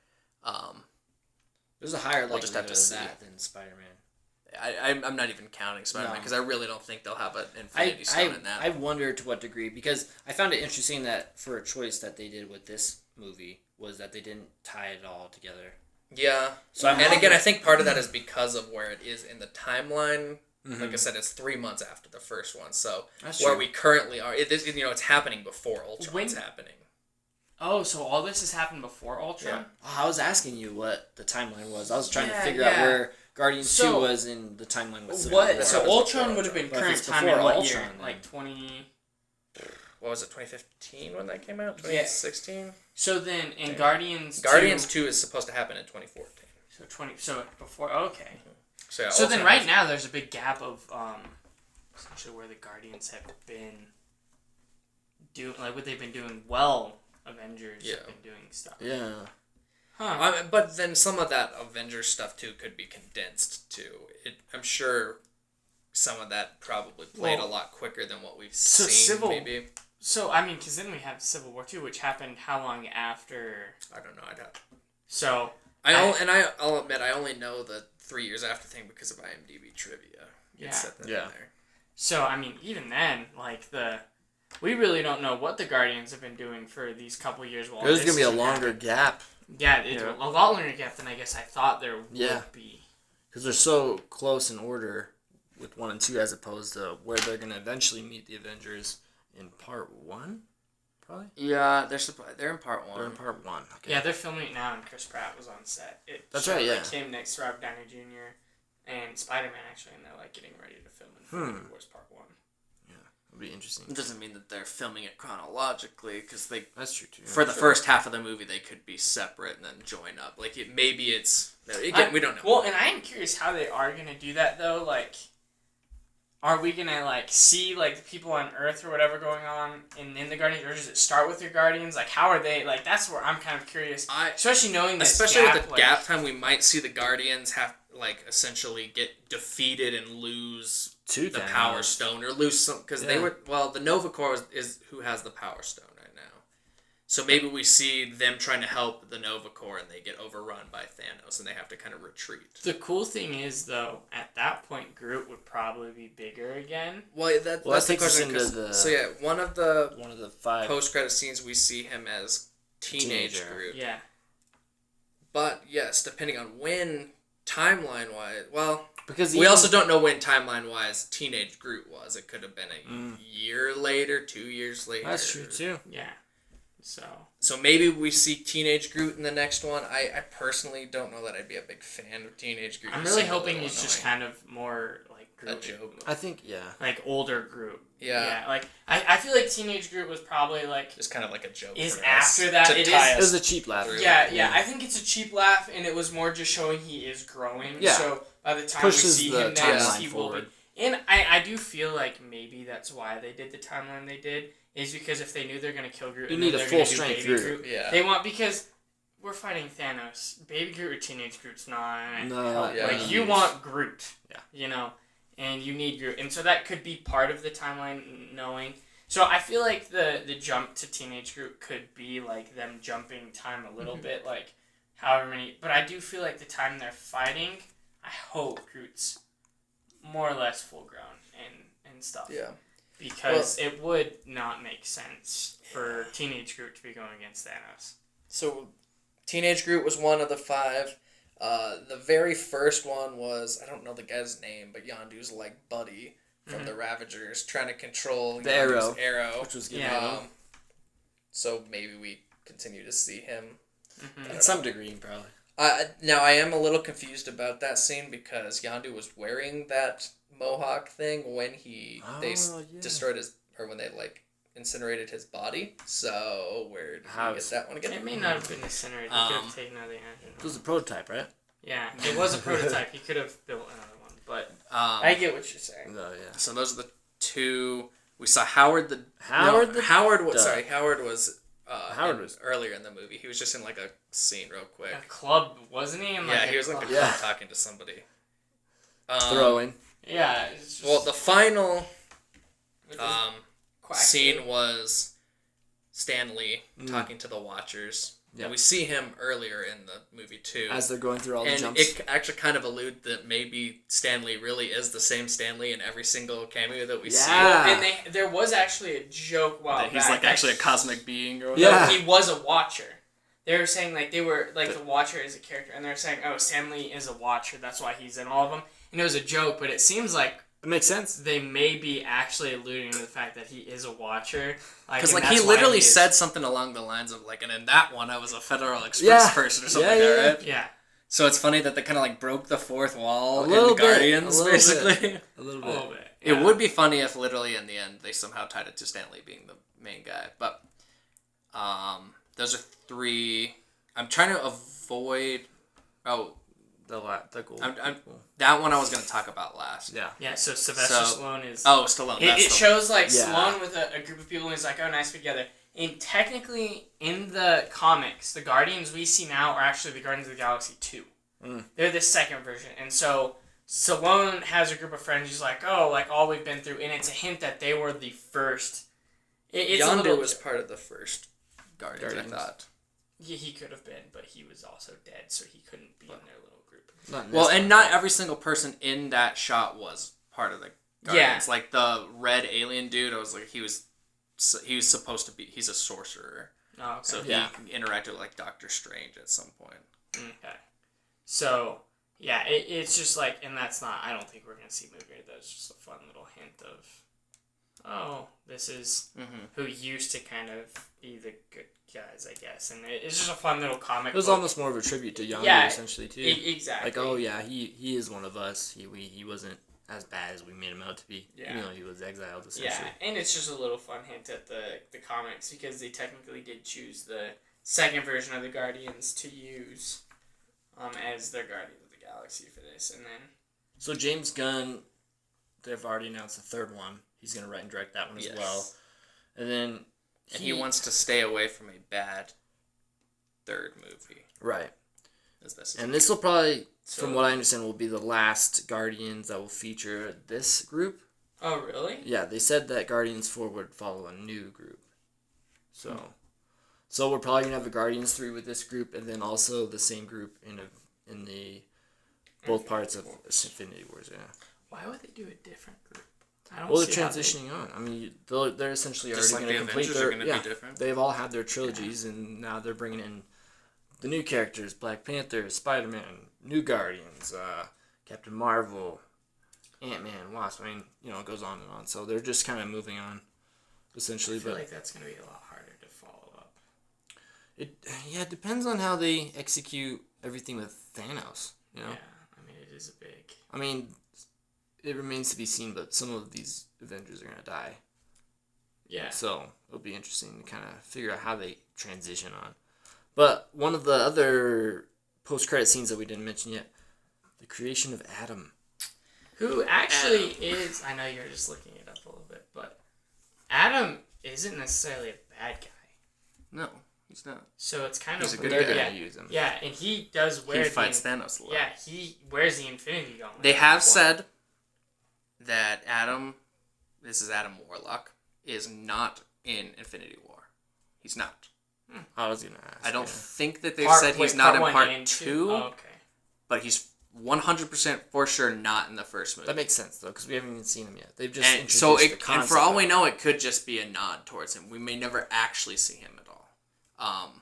There's a higher We'll just likelihood have to of see. that than Spider-Man. I'm not even counting Spider-Man No. because I really don't think they'll have an Infinity Stone in that. I wonder to what degree, because I found it interesting that for a choice that they did with this movie was that they didn't tie it all together. Yeah. So I'm and again, wondering- I think part of that is because of where it is in the timeline. Mm-hmm. Like I said, it's 3 months after the first one. So That's where true. we currently are, it's happening before Ultron's happening. Oh, so all this has happened before Ultron? Yeah. Oh, I was asking you what the timeline was. I was trying to Yeah, figure out yeah. where Guardians So, 2 was in the timeline with Civil What? War. So Ultron would have been But if current it's time before in what Ultron, year? then- Like 20... What was it, 2015 when that came out? Yeah. 2016? So then in Guardians 2 is supposed to happen in 2014. So before... Okay. So, yeah, So then Ultron right was- now there's a big gap of essentially where the Guardians have been doing, like what they've been doing well. Avengers have been doing stuff. Yeah. Huh. But then some of that Avengers stuff too could be condensed too. I'm sure some of that probably played a lot quicker than what we've seen. Maybe. So I mean, because then we have Civil War 2, which happened how long after? I don't know. I'd have. So I'll admit I only know the 3 years after thing because of IMDb trivia. You Yeah. set that in there. So I mean, even then, like we really don't know what the Guardians have been doing for these couple years. While There's this going to be a has been longer happening. gap. Yeah, it's a lot longer gap than I guess I thought there would be. Because they're so close in order with 1 and 2 as opposed to where they're going to eventually meet the Avengers in part 1, probably? Yeah, they're in part 1. They're in part 1, okay. Yeah, they're filming it now, and Chris Pratt was on set. That's showed, right, yeah. Like, him next to Robert Downey Jr. and Spider-Man, actually, and they're, like, getting ready to film Infinity Wars Part 1. Yeah, it'll be interesting. It doesn't mean that they're filming it chronologically, because That's true, too. for the first half of the movie, they could be separate and then join up. Like, maybe it's... Again, we don't know. Well, and I am curious how they are going to do that, though. Like, are we going to, like, see, like, the people on Earth or whatever going on in the Guardians, or does it start with your Guardians? Like, how are they... Like, that's where I'm kind of curious. Especially knowing this Especially gap, with the gap time, we might see the Guardians have, like, essentially get defeated and lose the Power Stone, or lose some... Because they were... Well, the Nova Corps is who has the Power Stone right now. So maybe we see them trying to help the Nova Corps and they get overrun by Thanos and they have to kind of retreat. The cool thing is, though, at that point, Groot would probably be bigger again. Well, that's the question. So yeah, one of the 5 post-credit scenes, we see him as teenage Groot. Yeah. But yes, depending on when timeline-wise, well, because we also don't know when timeline-wise teenage Groot was. It could have been a year later, 2 years later. That's true too. Yeah. So maybe we see teenage Groot in the next one. I personally don't know that I'd be a big fan of teenage Groot. I'm really hoping he's just kind of more like Groot. A joke. I think, yeah. Like older Groot. Yeah. Like I feel like teenage Groot was probably like just kind of like a joke. Is for after us that to it tie is. It was a cheap laugh. Yeah. I think it's a cheap laugh, and it was more just showing he is growing. Yeah. So by the time Pushes we see the him next, timeline he will be. forward. And I do feel like maybe that's why they did the timeline they did. Is because if they knew they're gonna kill Groot, You and need then a they're gonna full do strength Baby Groot. Yeah. They want, because we're fighting Thanos. Baby Groot or teenage Groot's not. No, yeah. Like you want Groot. Yeah. You know, and you need Groot, and so that could be part of the timeline knowing. So I feel like the jump to teenage Groot could be like them jumping time a little bit, like however many. But I do feel like the time they're fighting, I hope Groot's more or less full grown and stuff. Yeah. Because it would not make sense for teenage Groot to be going against Thanos. So, teenage Groot was one of the 5. The very first one was, I don't know the guy's name, but Yondu's like buddy from the Ravagers, trying to control The Yondu's arrow, which was good. Yeah. So maybe we continue to see him. In some degree, probably. Now I am a little confused about that scene because Yondu was wearing that mohawk thing when destroyed his, or when they like incinerated his body. So where did he get that one again? It may not have been incinerated. He could have taken out the engine. It was a prototype, right? Yeah, it was a prototype. He could have built another one, but I get what you're saying. No, yeah. So those are the 2. We saw Howard was Howard was earlier in the movie. He was just in like a scene real quick. A club, wasn't he? Yeah, he was like a club talking to somebody. throwing. Yeah. It's just, Well, the final quack scene was Stan Lee talking to the Watchers. Yeah. And we see him earlier in the movie too. As they're going through all the and jumps. it actually kind of alludes that maybe Stan Lee really is the same Stan Lee in every single cameo that we see. And there was actually a joke while That he's like actually a cosmic being or whatever. Yeah. He was a Watcher. They were saying like they were like the Watcher is a character, and they're saying, oh, Stan Lee is a Watcher, that's why he's in all of them. And it was a joke, but it seems like It makes sense. they may be actually alluding to the fact that he is a Watcher. Because and like he that's why literally is- said something along the lines of like, and in that one I was a Federal Express person or something like that, right? Yeah. So it's funny that they kind of like broke the fourth wall in little the bit, Guardians, a little basically. A little A bit. little bit. It yeah. would be funny if literally in the end they somehow tied it to Stan Lee being the main guy. But those are 3. I'm trying to avoid. Oh, The gold. that one I was going to talk about last. Yeah. Yeah, so Sylvester Stallone is... Oh, Stallone. It That's shows like Yeah. Stallone with a group of people, and he's like, oh, nice to be together. And technically, in the comics, the Guardians we see now are actually the Guardians of the Galaxy 2. They're the second version. And so Stallone has a group of friends. He's like, oh, like all we've been through. And it's a hint that they were the first. It's Yondu was part of the first Guardians. Guardians. I thought. He could have been, but he was also dead, so he couldn't be in their little group. Well, and not every single person in that shot was part of the Guardians. Like the red alien dude, I was like, he was supposed to be. He's a sorcerer, Oh, okay. so he interacted with like Doctor Strange at some point. Okay. So, Yeah, it's just like, and that's not, I don't think we're going to see movie grade. That's just a fun little hint of, oh, this is who used to kind of be the good guys, I guess. And it's just a fun little comic. It was book. almost more of a tribute to Yondu, essentially, too. Exactly. Like, oh, yeah, he is one of us. He wasn't as bad as we made him out to be. Yeah. Even though he was exiled, essentially. Yeah, and it's just a little fun hint at the comics, because they technically did choose the second version of the Guardians to use as their Guardians of the Galaxy for this. And then... So James Gunn, they've already announced the third one. He's going to write and direct that one as well. And then... He wants to stay away from a bad third movie. Right. As best as and this will probably, from what I understand, will be the last Guardians that will feature this group. Oh, really? Yeah, they said that Guardians 4 would follow a new group. So we're probably going to have a Guardians 3 with this group, and then also the same group in the both parts of Infinity Wars, yeah. Why would they do a different group? I don't Well, they're see how transitioning on. I mean, they're essentially Just already like going to the complete Avengers are their... gonna be different. They've all had their trilogies, and now they're bringing in the new characters, Black Panther, Spider-Man, New Guardians, Captain Marvel, Ant-Man, Wasp. I mean, it goes on and on. So they're just kind of moving on, essentially. I feel like that's going to be a lot harder to follow up. It depends on how they execute everything with Thanos, Yeah, I mean, it is a big... I mean, it remains to be seen, but some of these Avengers are going to die. Yeah. So it'll be interesting to kind of figure out how they transition on. But one of the other post-credit scenes that we didn't mention yet, the creation of Adam. Who actually is... I know you're just looking it up a little bit, but Adam isn't necessarily a bad guy. No, he's not. So it's kind He's of... a good They're guy. going to use him. Yeah, and he does wear... He fights Thanos a lot. Yeah, he wears the Infinity Gauntlet. They have said that Adam, this is Adam Warlock, is not in Infinity War. He's not. I was going to ask. I don't think that they've said he's not in part 2, Oh, okay. but he's 100% for sure not in the first movie. That makes sense, though, because we haven't even seen him yet. They've just And introduced so, the and concept for all we of it. know, it could just be a nod towards him. We may never actually see him at all.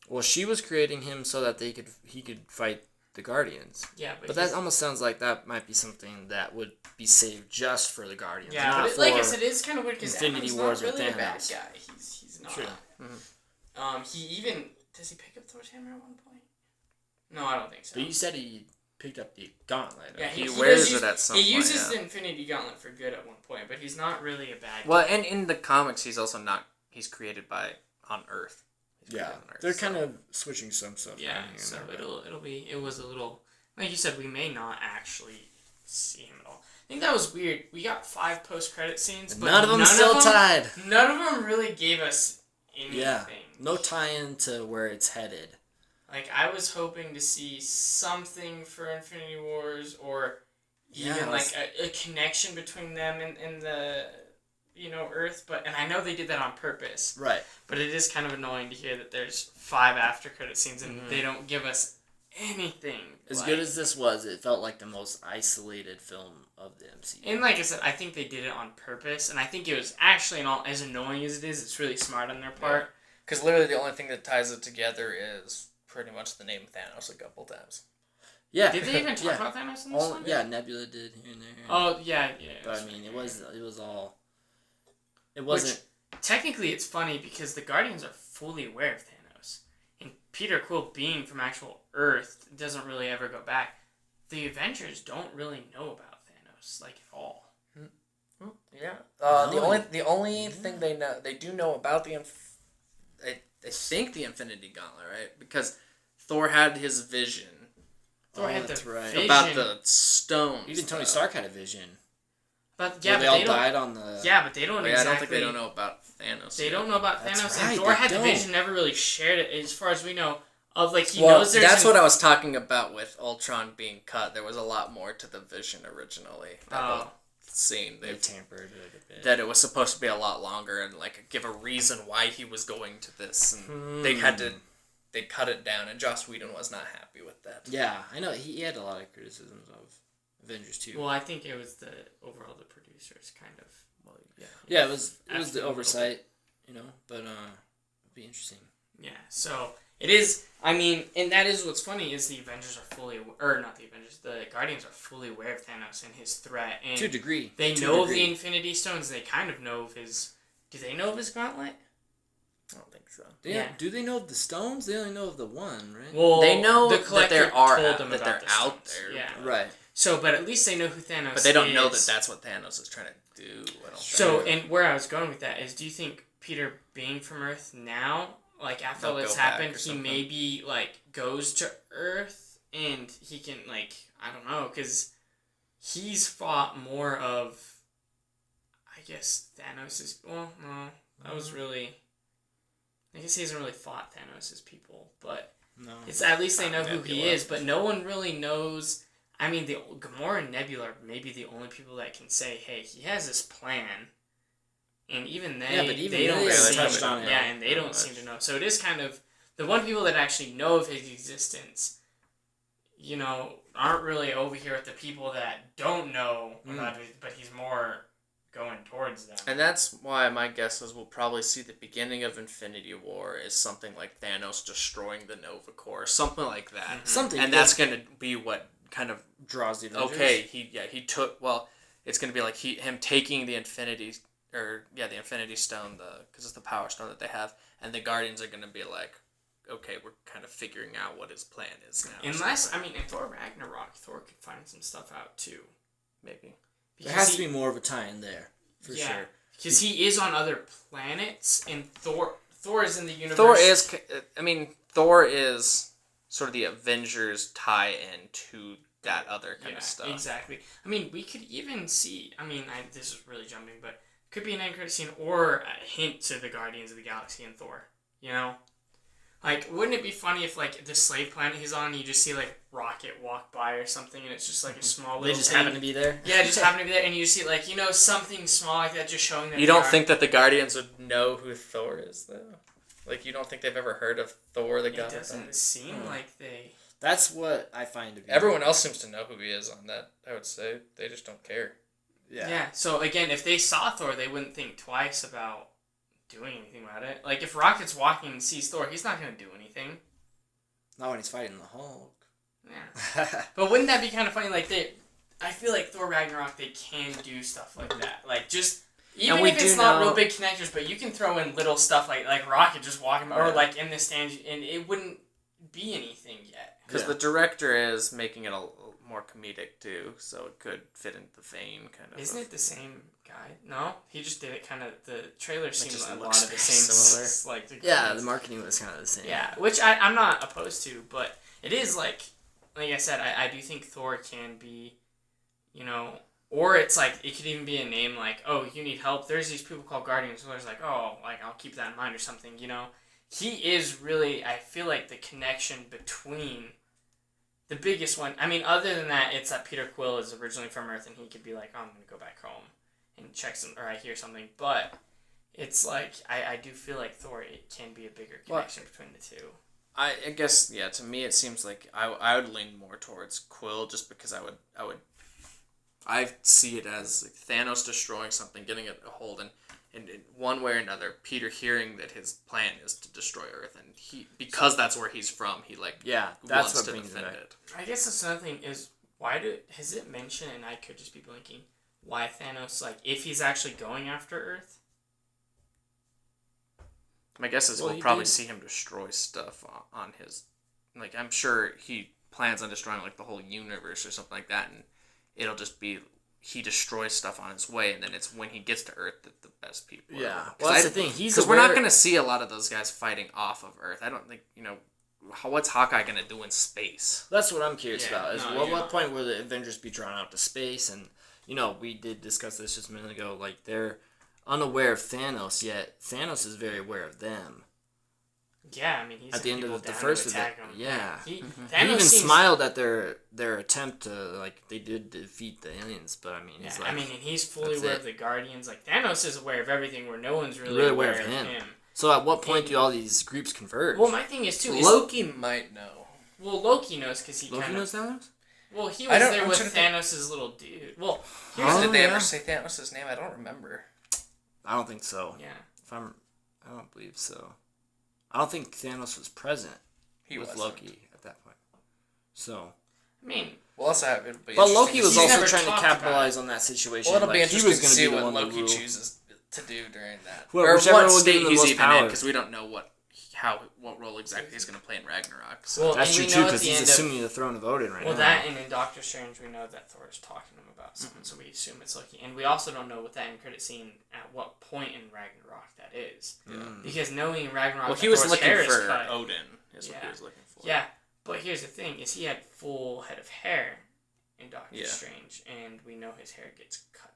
Well, she was creating him so that he could fight the Guardians. Yeah, But that almost sounds like that might be something that would be saved just for the Guardians. Yeah, not but for like I said, it is kind of weird because Infinity Adam's Wars not with really a bad Thanos. guy. He's not. True. He even... Does he pick up Thor's hammer at one point? No, I don't think so. But you said he picked up the gauntlet. Yeah, He does wears use- it at some He point, uses yeah. the Infinity Gauntlet for good at one point, but he's not really a bad guy. Well, and in the comics, he's also not. He's created on Earth. He's Yeah, created on Earth, they're so- kind of switching some stuff. Yeah, around here and so there, but- it was a little, like you said, we may not actually see him at all. I think that was weird. We got 5 post-credit scenes, but none of them still tied. None of them really gave us anything. Yeah, no tie-in to where it's headed. Like, I was hoping to see something for Infinity Wars, or even, Yeah, like, a connection between them and the, Earth, and I know they did that on purpose. Right. But it is kind of annoying to hear that there's 5 after-credit scenes, and they don't give us anything. As good as this was, it felt like the most isolated film of the MCU. And like I said, I think they did it on purpose, and I think it was actually, as annoying as it is, it's really smart on their part. Because literally the only thing that ties it together is pretty much the name Thanos a couple times. Yeah. Did they even talk about Thanos in this one? Yeah, Nebula did here and there. Oh, yeah. But I mean, it was all. It wasn't. Which, technically, it's funny because the Guardians are fully aware of Thanos. And Peter Quill, being from actual Earth, doesn't really ever go back. The Avengers don't really know about Thanos, like, at all. Yeah. No. The only thing they do know about I think the Infinity Gauntlet, right? Because Thor had his vision Thor had that's the right. vision. about the stone. Even Tony stuff. Stark had a vision. But Where yeah, they but all they don't. died on the. Yeah, but they don't Oh, yeah, exactly. I don't think they don't know about Thanos. They yet. don't know about That's Thanos, right, and Thor they had the don't. vision, never really shared it, as far as we know. Of like he Well, knows there's. that's what I was talking about with Ultron being cut. There was a lot more to the vision originally. That whole scene. They tampered it a bit. That it was supposed to be a lot longer and like give a reason why he was going to this, and they cut it down, and Joss Whedon was not happy with that. Yeah, I know he had a lot of criticisms of Avengers too. Well, I think it was the producers kind of. Well, yeah. Yeah, it was After the a oversight, but it'd be interesting. Yeah, so It is. I mean, and that is what's funny is the Avengers are fully, or not the Avengers, the Guardians are fully aware of Thanos and his threat. And to a degree. They know of the Infinity Stones. They kind of know of his. Do they know of his gauntlet? I don't think so. Do they know of the stones? They only know of the one, right? Well, They know the that collector there are told them that about they're the out stones. there. Yeah. Right. So, but at least they know who Thanos is. But they don't know that that's what Thanos is trying to do. I don't So, think. and where I was going with that is, do you think Peter being from Earth now, like after all They'll this go back happened, or he something. maybe like goes to Earth and he can like, I don't know, because he's fought more of, I guess Thanos' well, no, that was really, I guess he hasn't really fought Thanos' people, but No. it's at least they know who Nebula. he is, but no one really knows. I mean, the Gamora and Nebula are maybe the only people that can say, "Hey, he has this plan," and even they, Yeah, but even they don't they haven't seem touched to, on it yeah, and they don't much. seem to know. So it is kind of the one people that actually know of his existence, you know, aren't really over here with the people that don't know about it, but he's more going towards them. And that's why my guess is we'll probably see the beginning of Infinity War is something like Thanos destroying the Nova Corps, something like that. Something. And that's going to be what kind of draws the Avengers. okay. He took it's going to be like him taking the Infinity Stone, because it's the Power Stone that they have, and the Guardians are going to be like, okay, we're kind of figuring out what his plan is now. Unless, I mean, in Thor Ragnarok, Thor could find some stuff out too. Maybe. There has to be more of a tie-in there, for sure. Because he is on other planets, and Thor is in the universe. Thor is sort of the Avengers tie-in to that other kind of stuff. Exactly. I mean, we could even see, this is really jumping, but could be an end credit scene or a hint to the Guardians of the Galaxy and Thor, you know? Like, wouldn't it be funny if, like, the slave planet he's on, you just see, like, Rocket walk by or something, and it's just, like, a small little They just thing. happen to be there? Yeah, just happen to be there, and you see, like, you know, something small like that just showing that You don't think that the Guardians would know who Thor is, though? Like, you don't think they've ever heard of Thor the God? It doesn't seem like they... That's what I find to be... Everyone else seems to know who he is on that, I would say. They just don't care. Yeah, so, again, if they saw Thor, they wouldn't think twice about doing anything about it. Like, if Rocket's walking and sees Thor, he's not going to do anything. Not when he's fighting the Hulk. Yeah. But wouldn't that be kind of funny? Like, I feel like Thor Ragnarok, they can do stuff like that. Like, just, even if it's not real big connectors, but you can throw in little stuff like Rocket just walking, or like in the stand, and it wouldn't be anything yet. Because the director is making it a more comedic, too, so it could fit into the vein, kind of. Isn't it the same guy? No? He just did it kind of, the trailer seems just a lot looks of the very same. similar. Yeah, the marketing was kind of the same. Yeah, which I'm not opposed to, but it is like I said, I do think Thor can be, you know, or it's like, it could even be a name like, oh, you need help, there's these people called Guardians, so there's like, oh, like, I'll keep that in mind or something, you know. He is really, I feel like the connection between the biggest one, I mean, other than that, it's that Peter Quill is originally from Earth and he could be like, oh, I'm going to go back home and check some, or I hear something, but it's like, I do feel like Thor, it can be a bigger connection between the two. I guess, yeah, to me it seems like I would lean more towards Quill just because I see it as like Thanos destroying something, getting it a hold, and in one way or another, Peter hearing that his plan is to destroy Earth, and because that's where he's from, he that's wants what to brings defend it back. it. I guess that's another thing is, has it mentioned, and I could just be blinking, why Thanos, like, if he's actually going after Earth? My guess is we'll probably see him destroy stuff on his, like, I'm sure he plans on destroying, like, the whole universe or something like that, and it'll just be, he destroys stuff on his way, and then it's when he gets to Earth that the best people are. Yeah, well, that's the thing. Because we're not going to see a lot of those guys fighting off of Earth. I don't think, what's Hawkeye going to do in space? That's what I'm curious about. Is no, what point will the Avengers be drawn out to space? And, we did discuss this just a minute ago. Like, they're unaware of Thanos, yet Thanos is very aware of them. Yeah, I mean, he's at the end of the down first to event. attack him. Yeah. He He even smiled at their attempt to, like, they did defeat the aliens, but I mean, he's like, and he's fully that's aware it. of the Guardians. Like, Thanos is aware of everything where no one's really aware of him. So at what point do all these groups converge? Well, my thing is, too, Loki might know. Well, Loki knows because he Loki knows Thanos? Well, he was there with Thanos' little dude. Well, did they ever say Thanos' name? I don't remember. I don't think so. Yeah. I don't believe so. I don't think Thanos was present with wasn't. Loki at that point. So, I mean, We'll also have it. but Loki was He's also never trying to talked capitalize on that situation. Well, it'll be like, he interesting was to gonna see be the what one to Loki rule. chooses to do during that. Well, or whichever what will give state him the he's most even in, power. because we don't know what role exactly he's going to play in Ragnarok. So. Well, That's and true we too, know at because the he's end assuming the throne of Odin right well, now. that and in Doctor Strange, we know that Thor is talking to him about something, so we assume it's Loki. And we also don't know with that end credit scene at what point in Ragnarok that is. Because knowing in Ragnarok, Well, that he was Thor's looking hair is for cut, Odin. Is what he was looking for. Yeah, but here's the thing: is he had full head of hair in Doctor Yeah. Strange, and we know his hair gets cut.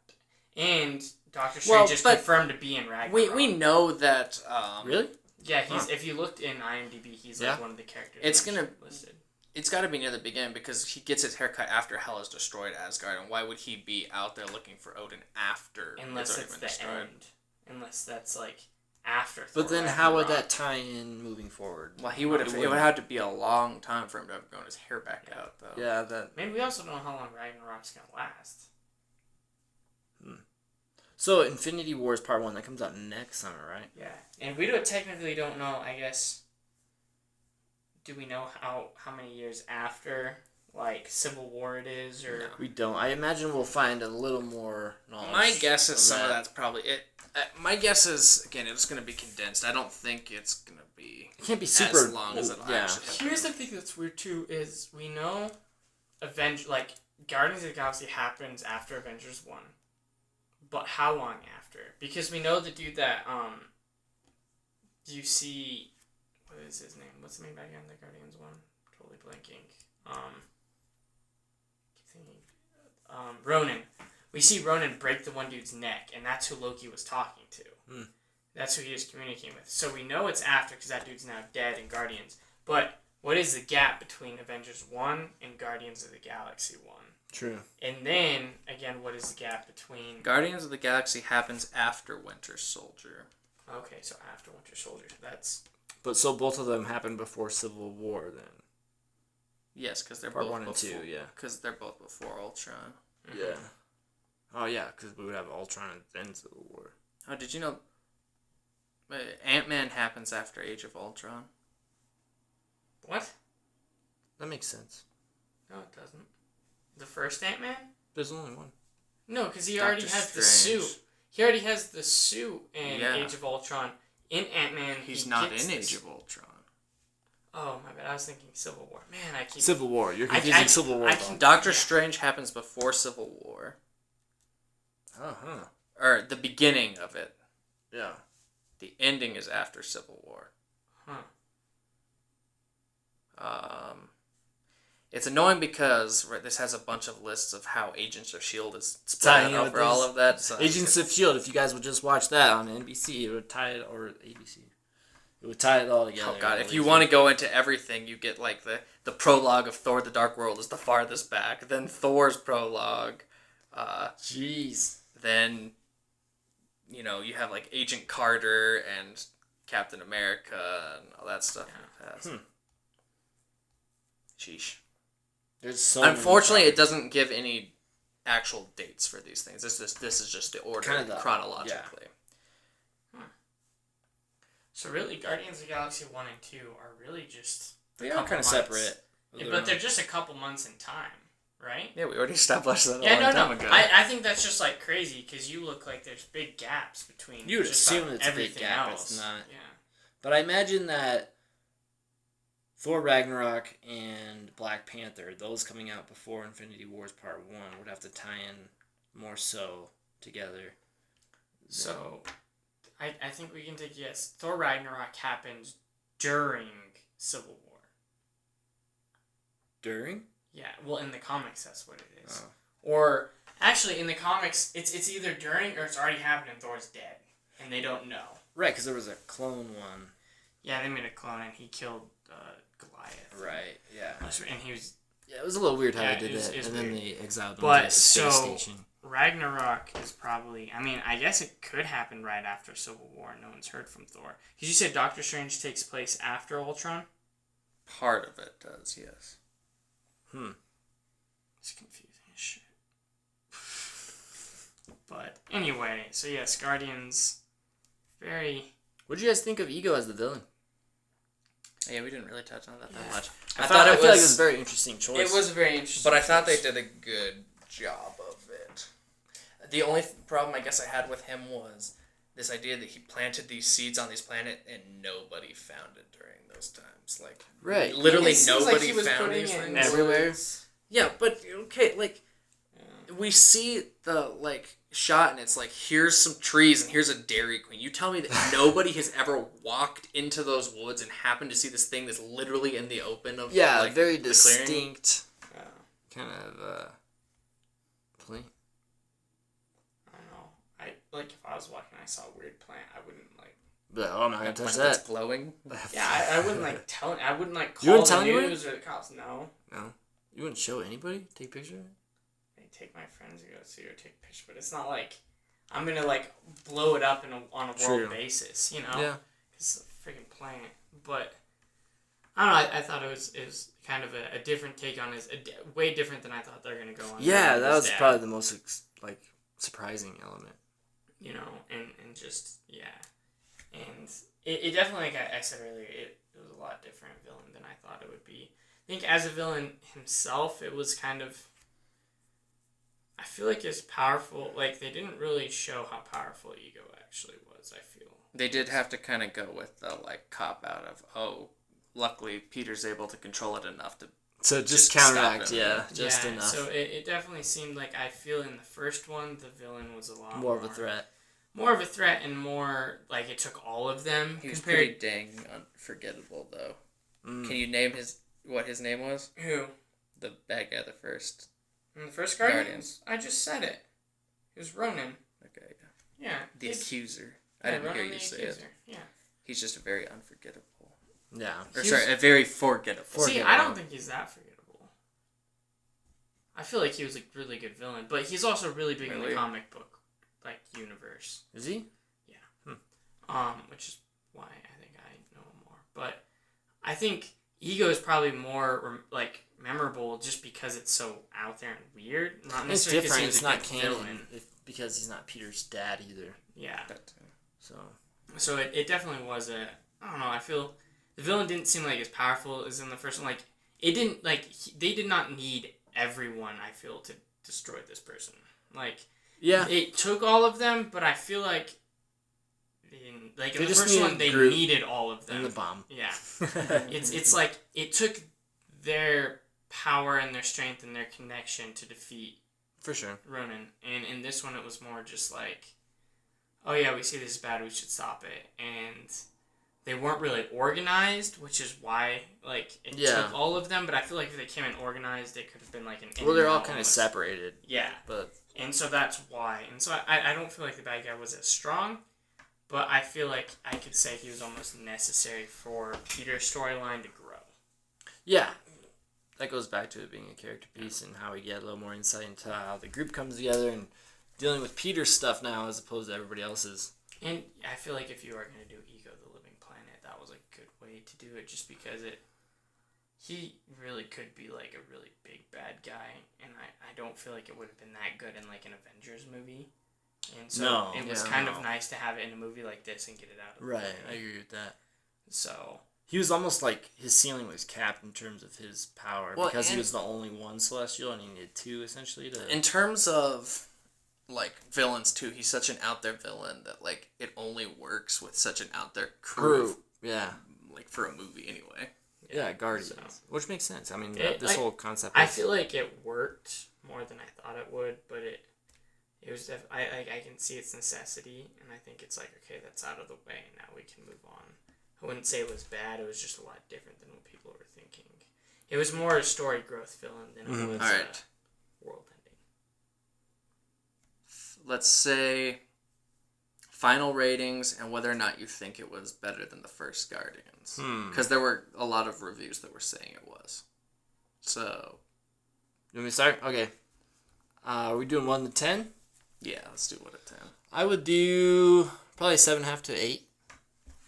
And Doctor Strange is but confirmed to be in Ragnarok. We know that. Really? Yeah, he's if you looked in IMDb, he's like one of the characters. It's gonna listed. It's got to be near the beginning because he gets his haircut after Hell has destroyed Asgard, and why would he be out there looking for Odin after Unless it's it's already the been destroyed? end. Unless that's like after. But Thor then, how would Ragnarok. that tie in moving forward? Well, he would have. It would have to be a long time for him to have grown his hair back out, though. Yeah, that. Maybe we also don't know how long Ragnarok's gonna last. So, Infinity Wars Part 1, that comes out next summer, right? Yeah, and we technically don't know. I guess. Do we know how many years after like Civil War it is, or We don't. I imagine we'll find a little more knowledge. My guess is of some of that. that's probably it. My guess is again it's going to be condensed. I don't think it's going to be It can't be super as long as it'll yeah. actually. Have Here's the thing that's weird too is we know Guardians of the Galaxy happens after Avengers 1. But how long after? Because we know the dude that you see what is his name? What's the name back in the Guardians 1? Totally blanking. Keep thinking Ronan. We see Ronan break the one dude's neck, and that's who Loki was talking to. That's who he was communicating with. So we know it's after because that dude's now dead in Guardians. But what is the gap between Avengers 1 and Guardians of the Galaxy 1? True. And then, again, what is the gap between... Guardians of the Galaxy happens after Winter Soldier. Okay, so after Winter Soldier. That's... But so both of them happened before Civil War, then? Yes, because they're Part both 1 and before, 2, yeah. Because they're both before Ultron. Yeah. Oh, yeah, because we would have Ultron and then Civil War. Oh, did you know Ant-Man happens after Age of Ultron? What? That makes sense. No, it doesn't. The first Ant-Man? There's only one. No, because he Doctor already has the Strange. suit. He already has the suit in Yeah. Age of Ultron. In Ant-Man, He's he not gets in this- Age of Ultron. Oh, my bad. I was thinking Civil War. Man, I keep... Civil War. You're I- confusing I- Civil War. I though. can- Doctor Yeah. Strange happens before Civil War. Uh-huh. Or the beginning of it. Yeah. The ending is after Civil War. Huh. It's annoying because this has a bunch of lists of how Agents of S.H.I.E.L.D. is Tying spread in with over all this. of that. So Agents of S.H.I.E.L.D., if you guys would just watch that on NBC, it would tie it, or ABC. It would tie it all together. Oh god, if you want to go into everything, you get like the prologue of Thor the Dark World is the farthest back, then Thor's prologue, Jeez. then you have like Agent Carter and Captain America and all that stuff. Hmm. Sheesh. There's so Unfortunately, many it doesn't give any actual dates for these things. This is just the order Kinda chronologically. So really, Guardians of the Galaxy 1 and 2 are really just... They a are couple kind of months. separate. Yeah, but they're just a couple months in time, right? Yeah, we already established that a Yeah, long time ago. I think that's just like crazy because you look like there's big gaps between. You would just assume about it's a big everything gap, else. it's not. Yeah. But I imagine that Thor Ragnarok and Black Panther, those coming out before Infinity Wars Part 1, would have to tie in more so together. So, I think we can take yes. Thor Ragnarok happens during Civil War. During? Yeah, well, in the comics, that's what it is. Oh. Or actually, in the comics, it's either during or it's already happened and Thor's dead, and they don't know. Right, because there was a clone one. Yeah, they made a clone and he killed Goliath. Right, yeah. And he was. Yeah, it was a little weird how Yeah, they did it was- that. it was And then weird. they exiled them But, to a space so- station. Ragnarok is probably. I mean, I guess it could happen right after Civil War. And no one's heard from Thor. Because you said Doctor Strange takes place after Ultron. Part of it does, yes. It's confusing as shit. But anyway, so yes, Guardians. Very. What did you guys think of Ego as the villain? Yeah, we didn't really touch on that Yeah. much. I feel like it was a very interesting choice. It was a very interesting. But I thought they choice. did a good job of it. The only problem I guess I had with him was this idea that he planted these seeds on this planet and nobody found it during those times. Like, right. literally It seems like nobody he was found putting these it in things. Everywhere. woods. Yeah, but okay, like we see the like shot and it's like here's some trees and here's a Dairy Queen. You tell me that nobody has ever walked into those woods and happened to see this thing that's literally in the open of Yeah, like, very the clearing? distinct Yeah. kind of plane. I don't know. Like if I was walking and I saw a weird plant, I wouldn't like. But oh, I'm not gonna That touch plant that's that. glowing. Yeah, I wouldn't like tell. I wouldn't like You call wouldn't the tell anybody? news or the cops. No. No, you wouldn't show anybody. Take a picture of it. I take my friends to go see or take a picture, but it's not like I'm gonna like blow it up on a True. world basis, you know? Yeah. It's a freaking plant. But I don't know. I thought it was kind of a different take on his, way different than I thought they were gonna go on. Yeah, his that was dad, probably the most like surprising element. you know, and just yeah, and it definitely, like I said earlier, it was a lot different villain than I thought it would be. I think as a villain himself, it was kind of. I feel like it's powerful. Like they didn't really show how powerful Ego actually was. I feel They did have to kind of go with the like cop out of luckily Peter's able to control it enough to So just stop counteract, him. yeah, just yeah, enough. So it definitely seemed like I feel in the first one the villain was a lot More of a threat. More of a threat and more like it took all of them. He was compared pretty dang unforgettable though. Mm. Can you name what his name was? who The bad guy, the first. in the first Guardians? Guardians. I just said it. It was Ronan. Okay, yeah. Yeah. The it's- accuser. yeah, I didn't hear Ronan you the say Accuser. it. Yeah. He's just very unforgettable. Yeah. Or He sorry, was- a very forgettable. See, I don't think he's that forgettable. I feel like he was a really good villain, but he's also really big in Really? the comic book like universe. Is he? Which is why I think I know him more. But I think Ego is probably more like memorable just because it's so out there and weird. Not It's necessarily 'cause different. he was It's a not good canon villain. because he's not Peter's dad either. Yeah. So So it definitely was a. I don't know. I feel the villain didn't seem like as powerful as in the first one. Like it didn't like they did not need everyone. I feel to destroy this person. Like yeah, it took all of them, but I feel like. In They the just first one, needed they Groot needed all of them. and the bomb. Yeah. It's like it took their power and their strength and their connection to defeat For sure. Ronan. And in this one, it was more just like, oh yeah, we see this is bad, we should stop it. And they weren't really organized, which is why like it Yeah. took all of them. But I feel like if they came in organized, it could have been like an. Well, they're all in-and-out kind of almost. separated, Yeah. but And so that's why. And so I don't feel like the bad guy was as strong, but I feel like I could say he was almost necessary for Peter's storyline to grow. yeah, that goes back to it being a character piece and how we get a little more insight into how the group comes together and dealing with Peter's stuff now as opposed to everybody else's. And I feel like if you are going to do Ego the Living Planet, that was a good way to do it just because he really could be like a really big bad guy, and I don't feel like it would have been that good in like an Avengers movie. And so No, it was yeah, kind no. of nice to have it in a movie like this and get it out of the Right, way. I agree with that. So He was almost like his ceiling was capped in terms of his power Well, because he and- was the only one Celestial and he needed two essentially to. In terms of like villains too, he's such an out there villain that like it only works with such an out there crew. Yeah. Like for a movie anyway. Yeah, Guardians, So- which makes sense. I mean, It- this like, whole concept. I is- feel like it worked more than I thought it would, but it was I can see its necessity, and I think it's like, okay, that's out of the way, and now we can move on. I wouldn't say it was bad. It was just a lot different than what people were thinking. It was more a story growth villain than it was Alright. world ending. Let's say final ratings and whether or not you think it was better than the first Guardians. Because there were a lot of reviews that were saying it was. So, You want me to start? Okay. Are we doing 1 to 10? yeah, let's do 1 to 10. I would do probably 7.5 to 8.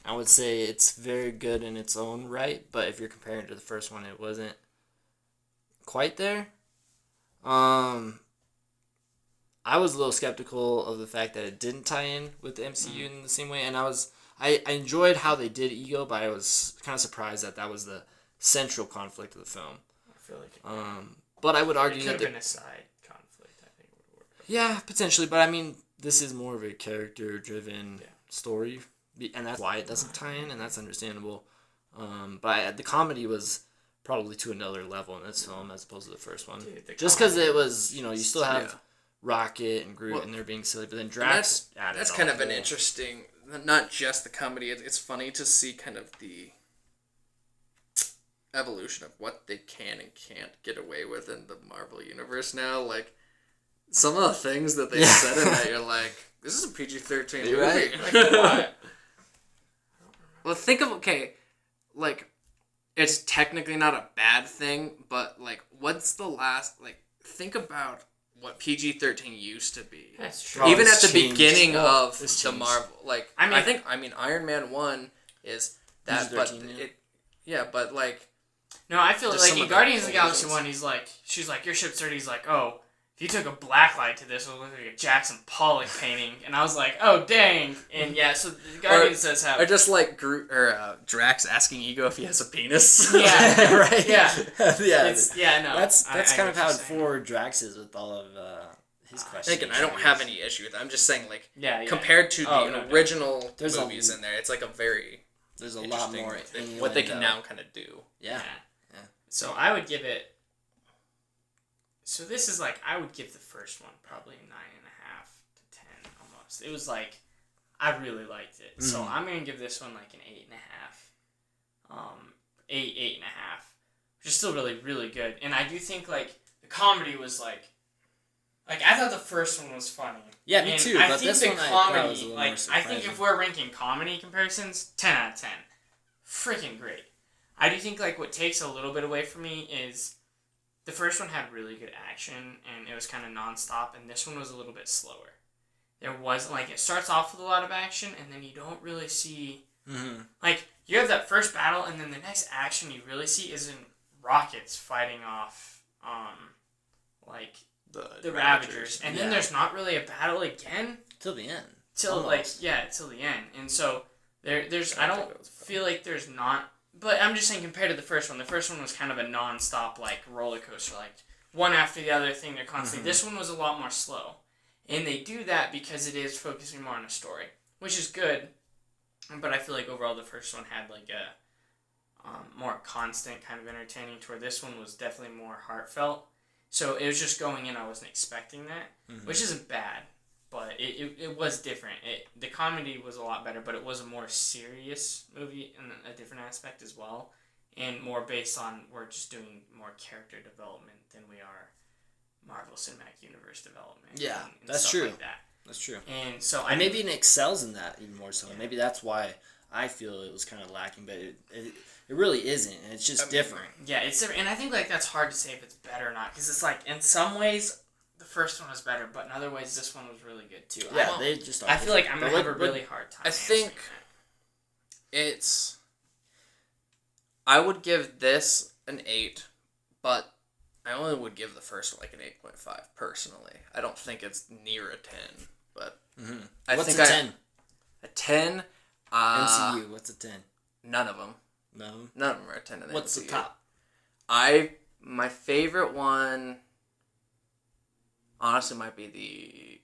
I would say it's very good in its own right, but if you're comparing it to the first one, it wasn't quite there. I was a little skeptical of the fact that it didn't tie in with the MCU in the same way, and I I enjoyed how they did Ego, but I was kind of surprised that was the central conflict of the film. I feel like But I would it argue could that have been a side conflict. I think would work. yeah, potentially, but I mean, this is more of a character-driven story, and that's why it doesn't tie in, and that's understandable. But the comedy was probably to another level in this film as opposed to the first one. Dude, Just because it was, you still have Yeah. Rocket and Groot, and they're being silly, but then Drax added. That's kind of an interesting, not just the comedy. It's funny to see kind of the evolution of what they can and can't get away with in the Marvel universe now. Like some of the things that they said in that, you're like, this is a PG-13 movie. Right. Like what? Well, think of like it's technically not a bad thing, but like what's the last think about what PG-13 used to be. That's true. Oh, Even at it's the changed. beginning Well, of it's the changed. Marvel, I mean Iron Man 1 is that, but PG-13, but No, I feel There's like some in of the Guardians of the Galaxy versions. 1, she's like, your ship's dirty. He's like, oh, if you took a black light to this, it would look like a Jackson Pollock painting. And I was like, oh, dang. And yeah, so the Guardians does have... or just like Groot or Drax asking Ego if he has a penis. Yeah. right. Yeah. yeah. No. That's I kind get of what how you're saying. Ford Drax is with all of his questions. Again, I don't have any issue with it. I'm just saying, Yeah. compared to Oh, the no, original There's movies in there, it's like a very There's a lot interesting more thing, what they can innuendo. now kind of do. Yeah. So I would give it... So this is like, I would give the first one probably a 9.5 to 10 almost. It was like, I really liked it. So I'm going to give this one like an 8.5. 8.5. Which is still really, really good. And I do think like, the comedy was like I thought the first one was funny. Yeah, me And too. I But think this the one I thought comedy, was a little like more I surprising. think if we're ranking comedy comparisons, 10 out of 10. Freaking great. I do think like what takes a little bit away from me is the first one had really good action and it was kind of nonstop, and this one was a little bit slower. There was like it starts off with a lot of action and then you don't really see like you have that first battle and then the next action you really see is in Rockets fighting off like the Ravagers, and then there's not really a battle again Till the end. till the end, and so there's I don't feel like there's not, but I'm just saying compared to the first one was kind of a non-stop like roller coaster, like one after the other thing, they're constantly this one was a lot more slow, and they do that because it is focusing more on a story, which is good, but I feel like overall the first one had like a more constant kind of entertaining, to where this one was definitely more heartfelt. So it was just going in, I wasn't expecting that, which isn't bad, but it was different. The comedy was a lot better, but it was a more serious movie in a different aspect as well, and more based on we're just doing more character development than we are Marvel Cinematic Universe development. Yeah, and that's stuff true. Like that. That's true. And so And maybe it excels in that even more so. Maybe that's why I feel it was kind of lacking, but it really isn't, and it's just different. Yeah, it's different, and I think like that's hard to say if it's better or not, because it's like in some ways the first one was better, but in other ways this one was really good too. Yeah, they just. I feel like I'm gonna But have a really hard time. I think I would give this an 8, but I only would give the first one like an 8.5 personally. I don't think it's near a 10, but What's a 10? A 10. MCU. What's a 10? None of them. No. None of them are a 10 in the What's MCU. the top? My favorite one honestly might be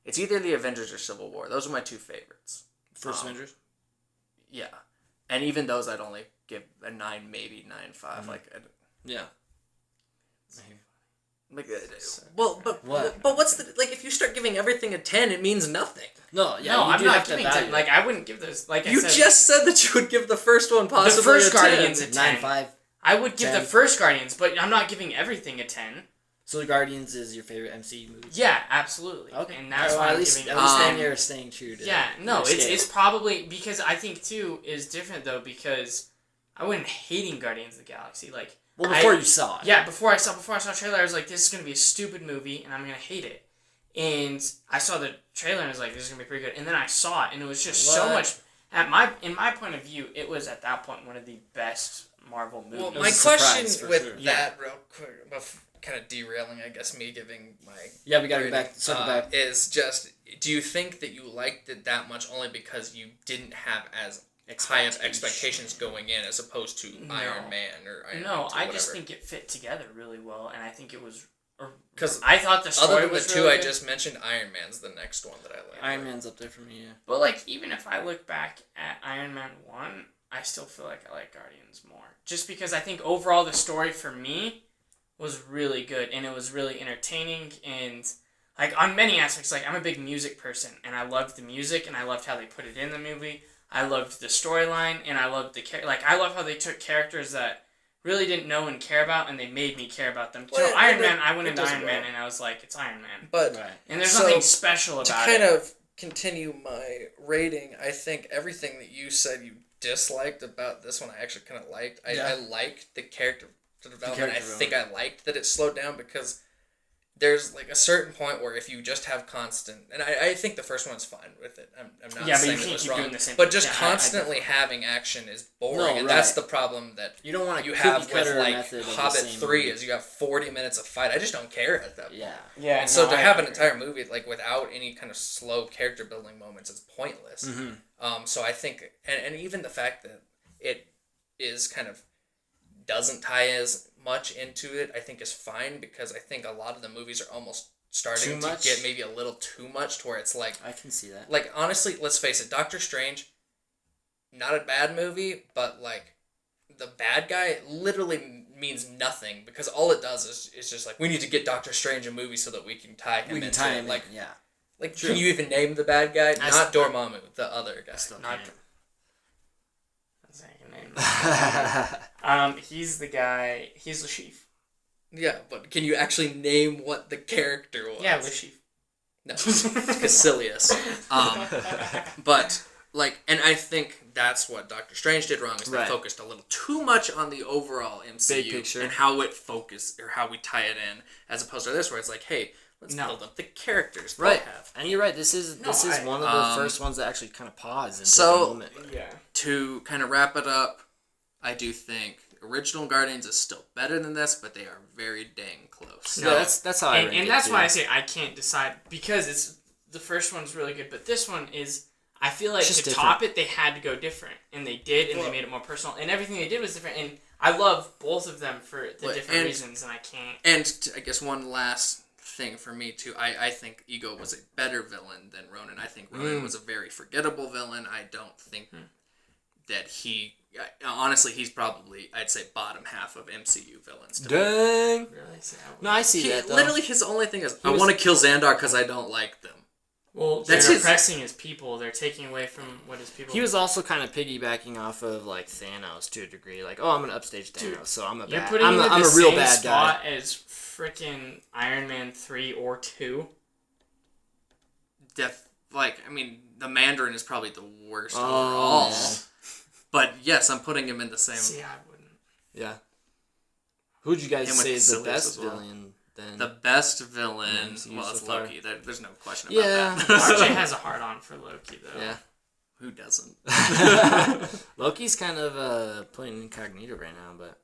it's either the Avengers or Civil War. Those are my two favorites. First Avengers. Yeah, and even those I'd only give a 9, maybe 9.5. Yeah. But what's the if you start giving everything a 10, it means nothing. No, yeah, no, you I'm do not have to giving value 10. Like I wouldn't give those. Like You I said, just said that you would give the first one possibly the first a 10. Guardians a 10. 9.5. I would give 10. the first Guardians, but I'm not giving everything a 10. So the Guardians is your favorite MCU movie? Yeah, absolutely. Okay. And that's Well, why at I'm least giving. then you're staying true to. Yeah, no, your scale. it's probably because I think too is different though, because I wasn't hating Guardians of the Galaxy like. Well, before you saw it. Yeah, before I saw the trailer, I was like, this is gonna be a stupid movie, and I'm gonna hate it. And I saw the trailer and I was like, this is gonna be pretty good. And then I saw it, and it was just so much. In my point of view, it was at that point one of the best Marvel movies. Well, was my a surprise, question for with sure. that, real quick, kind of derailing, I guess, me giving my Yeah, we gotta rating, go back. Circle back. is just, do you think that you liked it that much only because you didn't have as high of expectations going in as opposed to Iron Man or Iron Man 2, I whatever? just think it fit together really well, and I think it was. Because I thought the story other than the was two really I good. just mentioned, Iron Man's the next one that I like. Iron Man's up there for me. Yeah. But like, even if I look back at Iron Man 1, I still feel like I like Guardians more. Just because I think overall the story for me was really good, and it was really entertaining, and like on many aspects, like I'm a big music person, and I loved the music, and I loved how they put it in the movie. I loved the storyline, and I loved I love how they took characters that really didn't know and care about, and they made me care about them. Well, Iron Man, I went it into does Iron well. Man, and I was like, it's Iron Man. But Right. And there's So, nothing special to about kind it. of continue my rating, I think everything that you said you disliked about this one, I actually kind of liked. I liked the character development. I think I liked that it slowed down because there's like a certain point where if you just have constant, and I think the first one's fine with it. I'm not Yeah, but saying you it can't was keep wrong, doing the same but thing. just Yeah, I constantly having action is boring, No, and right. that's the problem that You don't want to you have with cutter like method of the Hobbit same 3 movie. is you have 40 minutes of fight. I just don't care at that point. Yeah. Yeah, And so no, to I have an agree. entire movie like without any kind of slow character building moments is pointless. Mm-hmm. So I think, and even the fact that it is kind of doesn't tie as much into it, I think is fine, because I think a lot of the movies are almost starting Too to much? get maybe a little too much, to where it's like, I can see that. like honestly, let's face it, Doctor Strange, not a bad movie, but like the bad guy literally means nothing, because all it does is just like, we need to get Doctor Strange a movie so that we can tie him We can into tie it. him Like, in, yeah. like, True. can you even name the bad guy? I Not Dormammu, the other guy. Still Not- can't. That's not your name. He's the guy. He's Lashif. Yeah, but can you actually name what the character was? Yeah, Lashif. No, Caecilius. But like, and I think that's what Doctor Strange did wrong, is they Right. focused a little too much on the overall MCU Big picture. and how it focused, or how we tie it in, as opposed to this, where it's like, hey, let's No. build up the characters that Right. we have. And you're right. This is No, I- one of the first ones that actually kind of pause and So- take a moment. Yeah. To kind of wrap it up, I do think original Guardians is still better than this, but they are very dang close. No. Yeah, that's how I rank And it, that's too. why I say I can't decide, because it's the first one's really good, but this one is. I feel like It's to just top it, they had to go different, and they did, and they made it more personal, and everything they did was different. And I love both of them for the different reasons, and I can't. And I guess one last thing for me too, I think Ego was a better villain than Ronan. I think Ronan was a very forgettable villain. I don't think that honestly, he's probably, I'd say, bottom half of MCU villains. To me. Dang. Really? So I No, I see that, though. Literally, his only thing is, I want to kill Xandar because I don't like them. Well, That's they're his- oppressing his people. They're taking away from what his people. He was also kind of piggybacking off of like Thanos to a degree. Like, oh, I'm gonna upstage Thanos, Dude, so I'm a You're bad. putting I'm him a, in I'm the a real same bad spot guy. as freaking Iron Man 3 or 2. I mean, the Mandarin is probably the worst Oh, overall. man. But yes, I'm putting him in the same. See, I wouldn't. Yeah. Who'd you guys Him with say is the Caecilius best as well. villain? Then The best villain, MCU well, so it's far. Loki. There's no question Yeah. about RJ that. has a hard on for Loki, though. yeah. Who doesn't? Loki's kind of playing incognito right now, but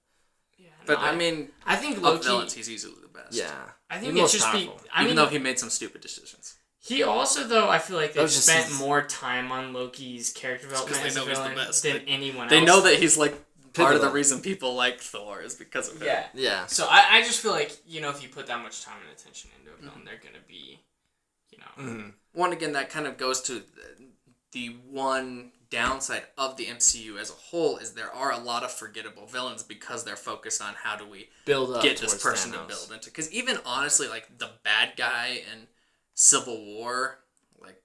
Yeah, But no, I mean, I think of Loki. villains, he's easily the best. yeah. I The think it's most just powerful. Even though he made some stupid decisions. He also, though, I feel like That they've was just spent his- more time on Loki's character development they as a know he's the villain best. than anyone else. They know that he's like part of the Pivotal. reason people like Thor is because of him. Yeah. Yeah. So I just feel like, if you put that much time and attention into a villain, they're going to be, Mm-hmm. One, again, that kind of goes to the one downside of the MCU as a whole, is there are a lot of forgettable villains because they're focused on how do we Build up get this towards person Thanos. to build into. Because even honestly, like the bad guy in Civil War, like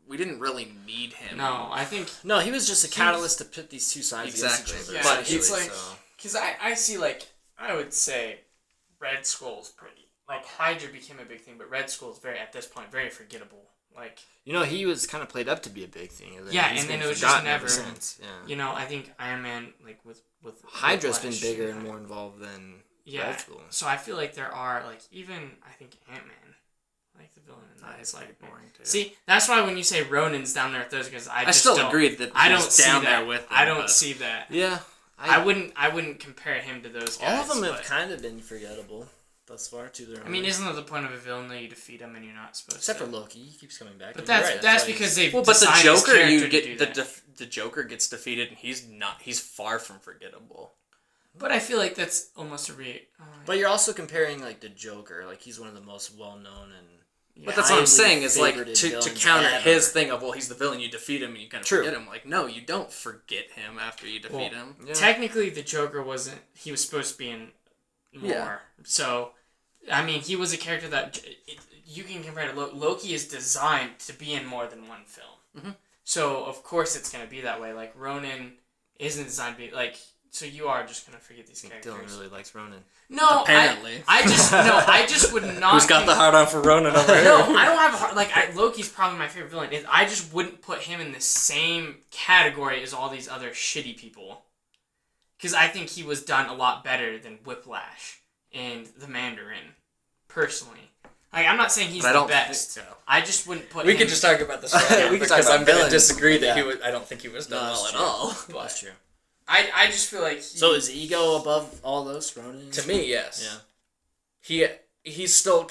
we didn't really need him. No, I think... No, he was just a catalyst to pit these two sides Exactly. against each other. Yeah, But it's essentially, like... so. Because I see, I would say Red Skull's pretty... Hydra became a big thing, but Red Skull's at this point, very forgettable. He was kind of played up to be a big thing. And then Yeah, he's and then been it was just forgotten ever never- since. Yeah. I think Iron Man, with Hydra's been Flash, bigger and more involved than Yeah, Red Skull. so I feel like there are, even, I think Ant-Man, the villain in that is, boring too. See, that's why when you say Ronan's down there with those guys, I just still don't, agreed that I he's don't see down that. there with them, I don't but- see that. Yeah. I wouldn't compare him to those guys. All of them have but- kind of been forgettable. thus far to their. I mean, isn't that the point of a villain that you defeat him and you're not supposed except to? for Loki, he keeps coming back. But and you're that's why because he's- they've Well, but the designed his Joker, character you to get do the that. the Joker gets defeated, and he's far from forgettable. But I feel like that's almost a But you're also comparing like the Joker, like he's one of the most well known and. But that's what I'm highly saying is like favorited to villains counter ever. his thing of, well, he's the villain, you defeat him and you kind of True. forget him. Like, no, you don't forget him after you defeat him. Yeah. Technically, the Joker wasn't. He was supposed to be in more. Yeah. So, I mean, he was a character that you can compare to Loki is designed to be in more than one film. Mm-hmm. So of course it's gonna be that way. Like Ronan isn't designed to be like. So you are just gonna forget these I think characters. Dylan really likes Ronan. No, Apparently. I just would not. Who's got the hard on for Ronan over here? No, I don't have a heart. Like Loki's probably my favorite villain. I just wouldn't put him in the same category as all these other shitty people. Because I think he was done a lot better than Whiplash and the Mandarin, personally. Like I'm not saying he's But I the don't best. think so. I just wouldn't put. We him... could just talk about this right We now could because talk about I'm going to villains. disagree that Yeah. he was. I don't think he was done No, well that's at true. all. That's true. I just feel like. So is Ego above all those Ronan? To me, yes. Yeah. He's still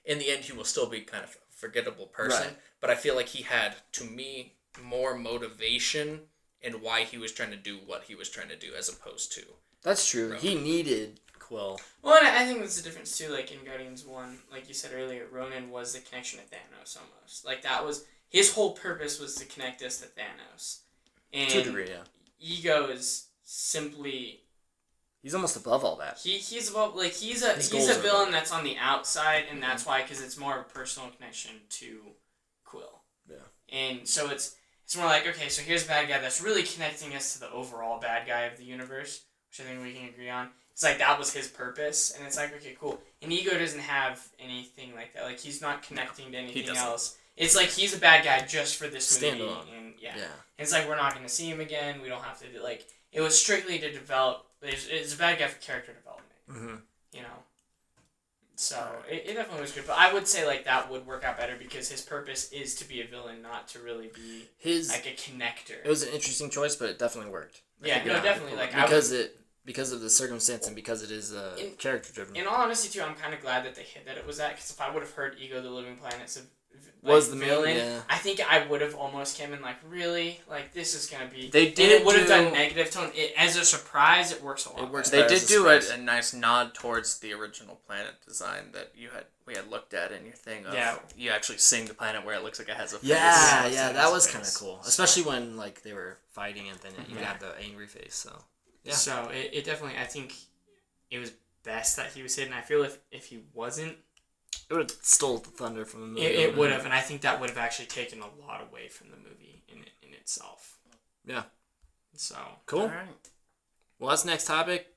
in the end he will still be kind of a forgettable person, Right. but I feel like he had to me more motivation in why he was trying to do what he was trying to do as opposed to That's true. Ronan. He needed Quill. Well, and I think that's the difference too. Like in Guardians 1, like you said earlier, Ronan was the connection to Thanos almost. Like that was his whole purpose was to connect us to Thanos. And To a degree, yeah. Ego is simply He's almost above all that. he's about like he's a His he's goals a are villain above. that's on the outside, and that's why because it's more of a personal connection to Quill. Yeah. And so it's more like, okay, so here's a bad guy that's really connecting us to the overall bad guy of the universe, which I think we can agree on. It's like that was his purpose, and it's like, okay, cool. And Ego doesn't have anything like that. Like he's not connecting to anything doesn't. else. It's like he's a bad guy just for this movie, Standalone. and Yeah. it's like we're not going to see him again. We don't have to do like it was strictly to develop. It's a bad guy for character development, Mm-hmm. you know. So it definitely was good, but I would say like that would work out better because his purpose is to be a villain, not to really be like a connector. It was an interesting choice, but it definitely worked. I Yeah, think no, it- definitely. Like because of the circumstance and because it is character driven. in all honesty, too, I'm kind of glad that they hit that it was that because if I would have heard Ego the Living Planet's Was the main- villain, yeah. I think I would have almost came in like, really, like this is gonna be. They and did it would have do- done negative tone. As a surprise, it works a lot. It works better. They As did a do surprise. a nice nod towards the original planet design that we had looked at in your thing. Of Yeah. You actually seeing the planet where it looks like it has a face. Yeah, Yeah, that was it's kind of face. cool, especially when like they were fighting and then you Yeah. got the angry face. So yeah. So it definitely, I think, it was best that he was hidden. I feel if he wasn't, it would have stole the thunder from the movie. it would have, and I think that would have actually taken a lot away from the movie in itself. Yeah. So Cool. All right. Well, that's next topic.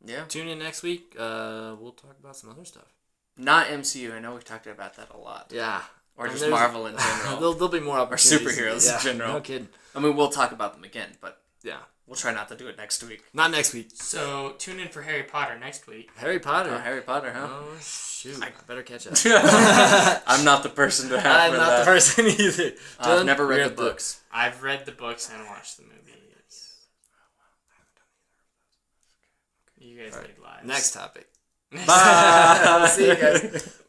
Yeah. Tune in next week. We'll talk about some other stuff. Not MCU. I know we've talked about that a lot. Yeah. Or And just there's- Marvel in general. there'll be more Or opportunities. superheroes in Yeah, general. No kidding. I mean, we'll talk about them again, but Yeah. we'll try not to do it next week. Not next week. so tune in for Harry Potter next week. Harry Potter. Oh, Harry Potter, huh? Oh, shoot. I better catch up. I'm not the person to have I'm for not that. the person either. I've Dylan, never you're read the at books. I've read the books and watched the movie. You guys All right. made lives. Next topic. Bye. See you guys.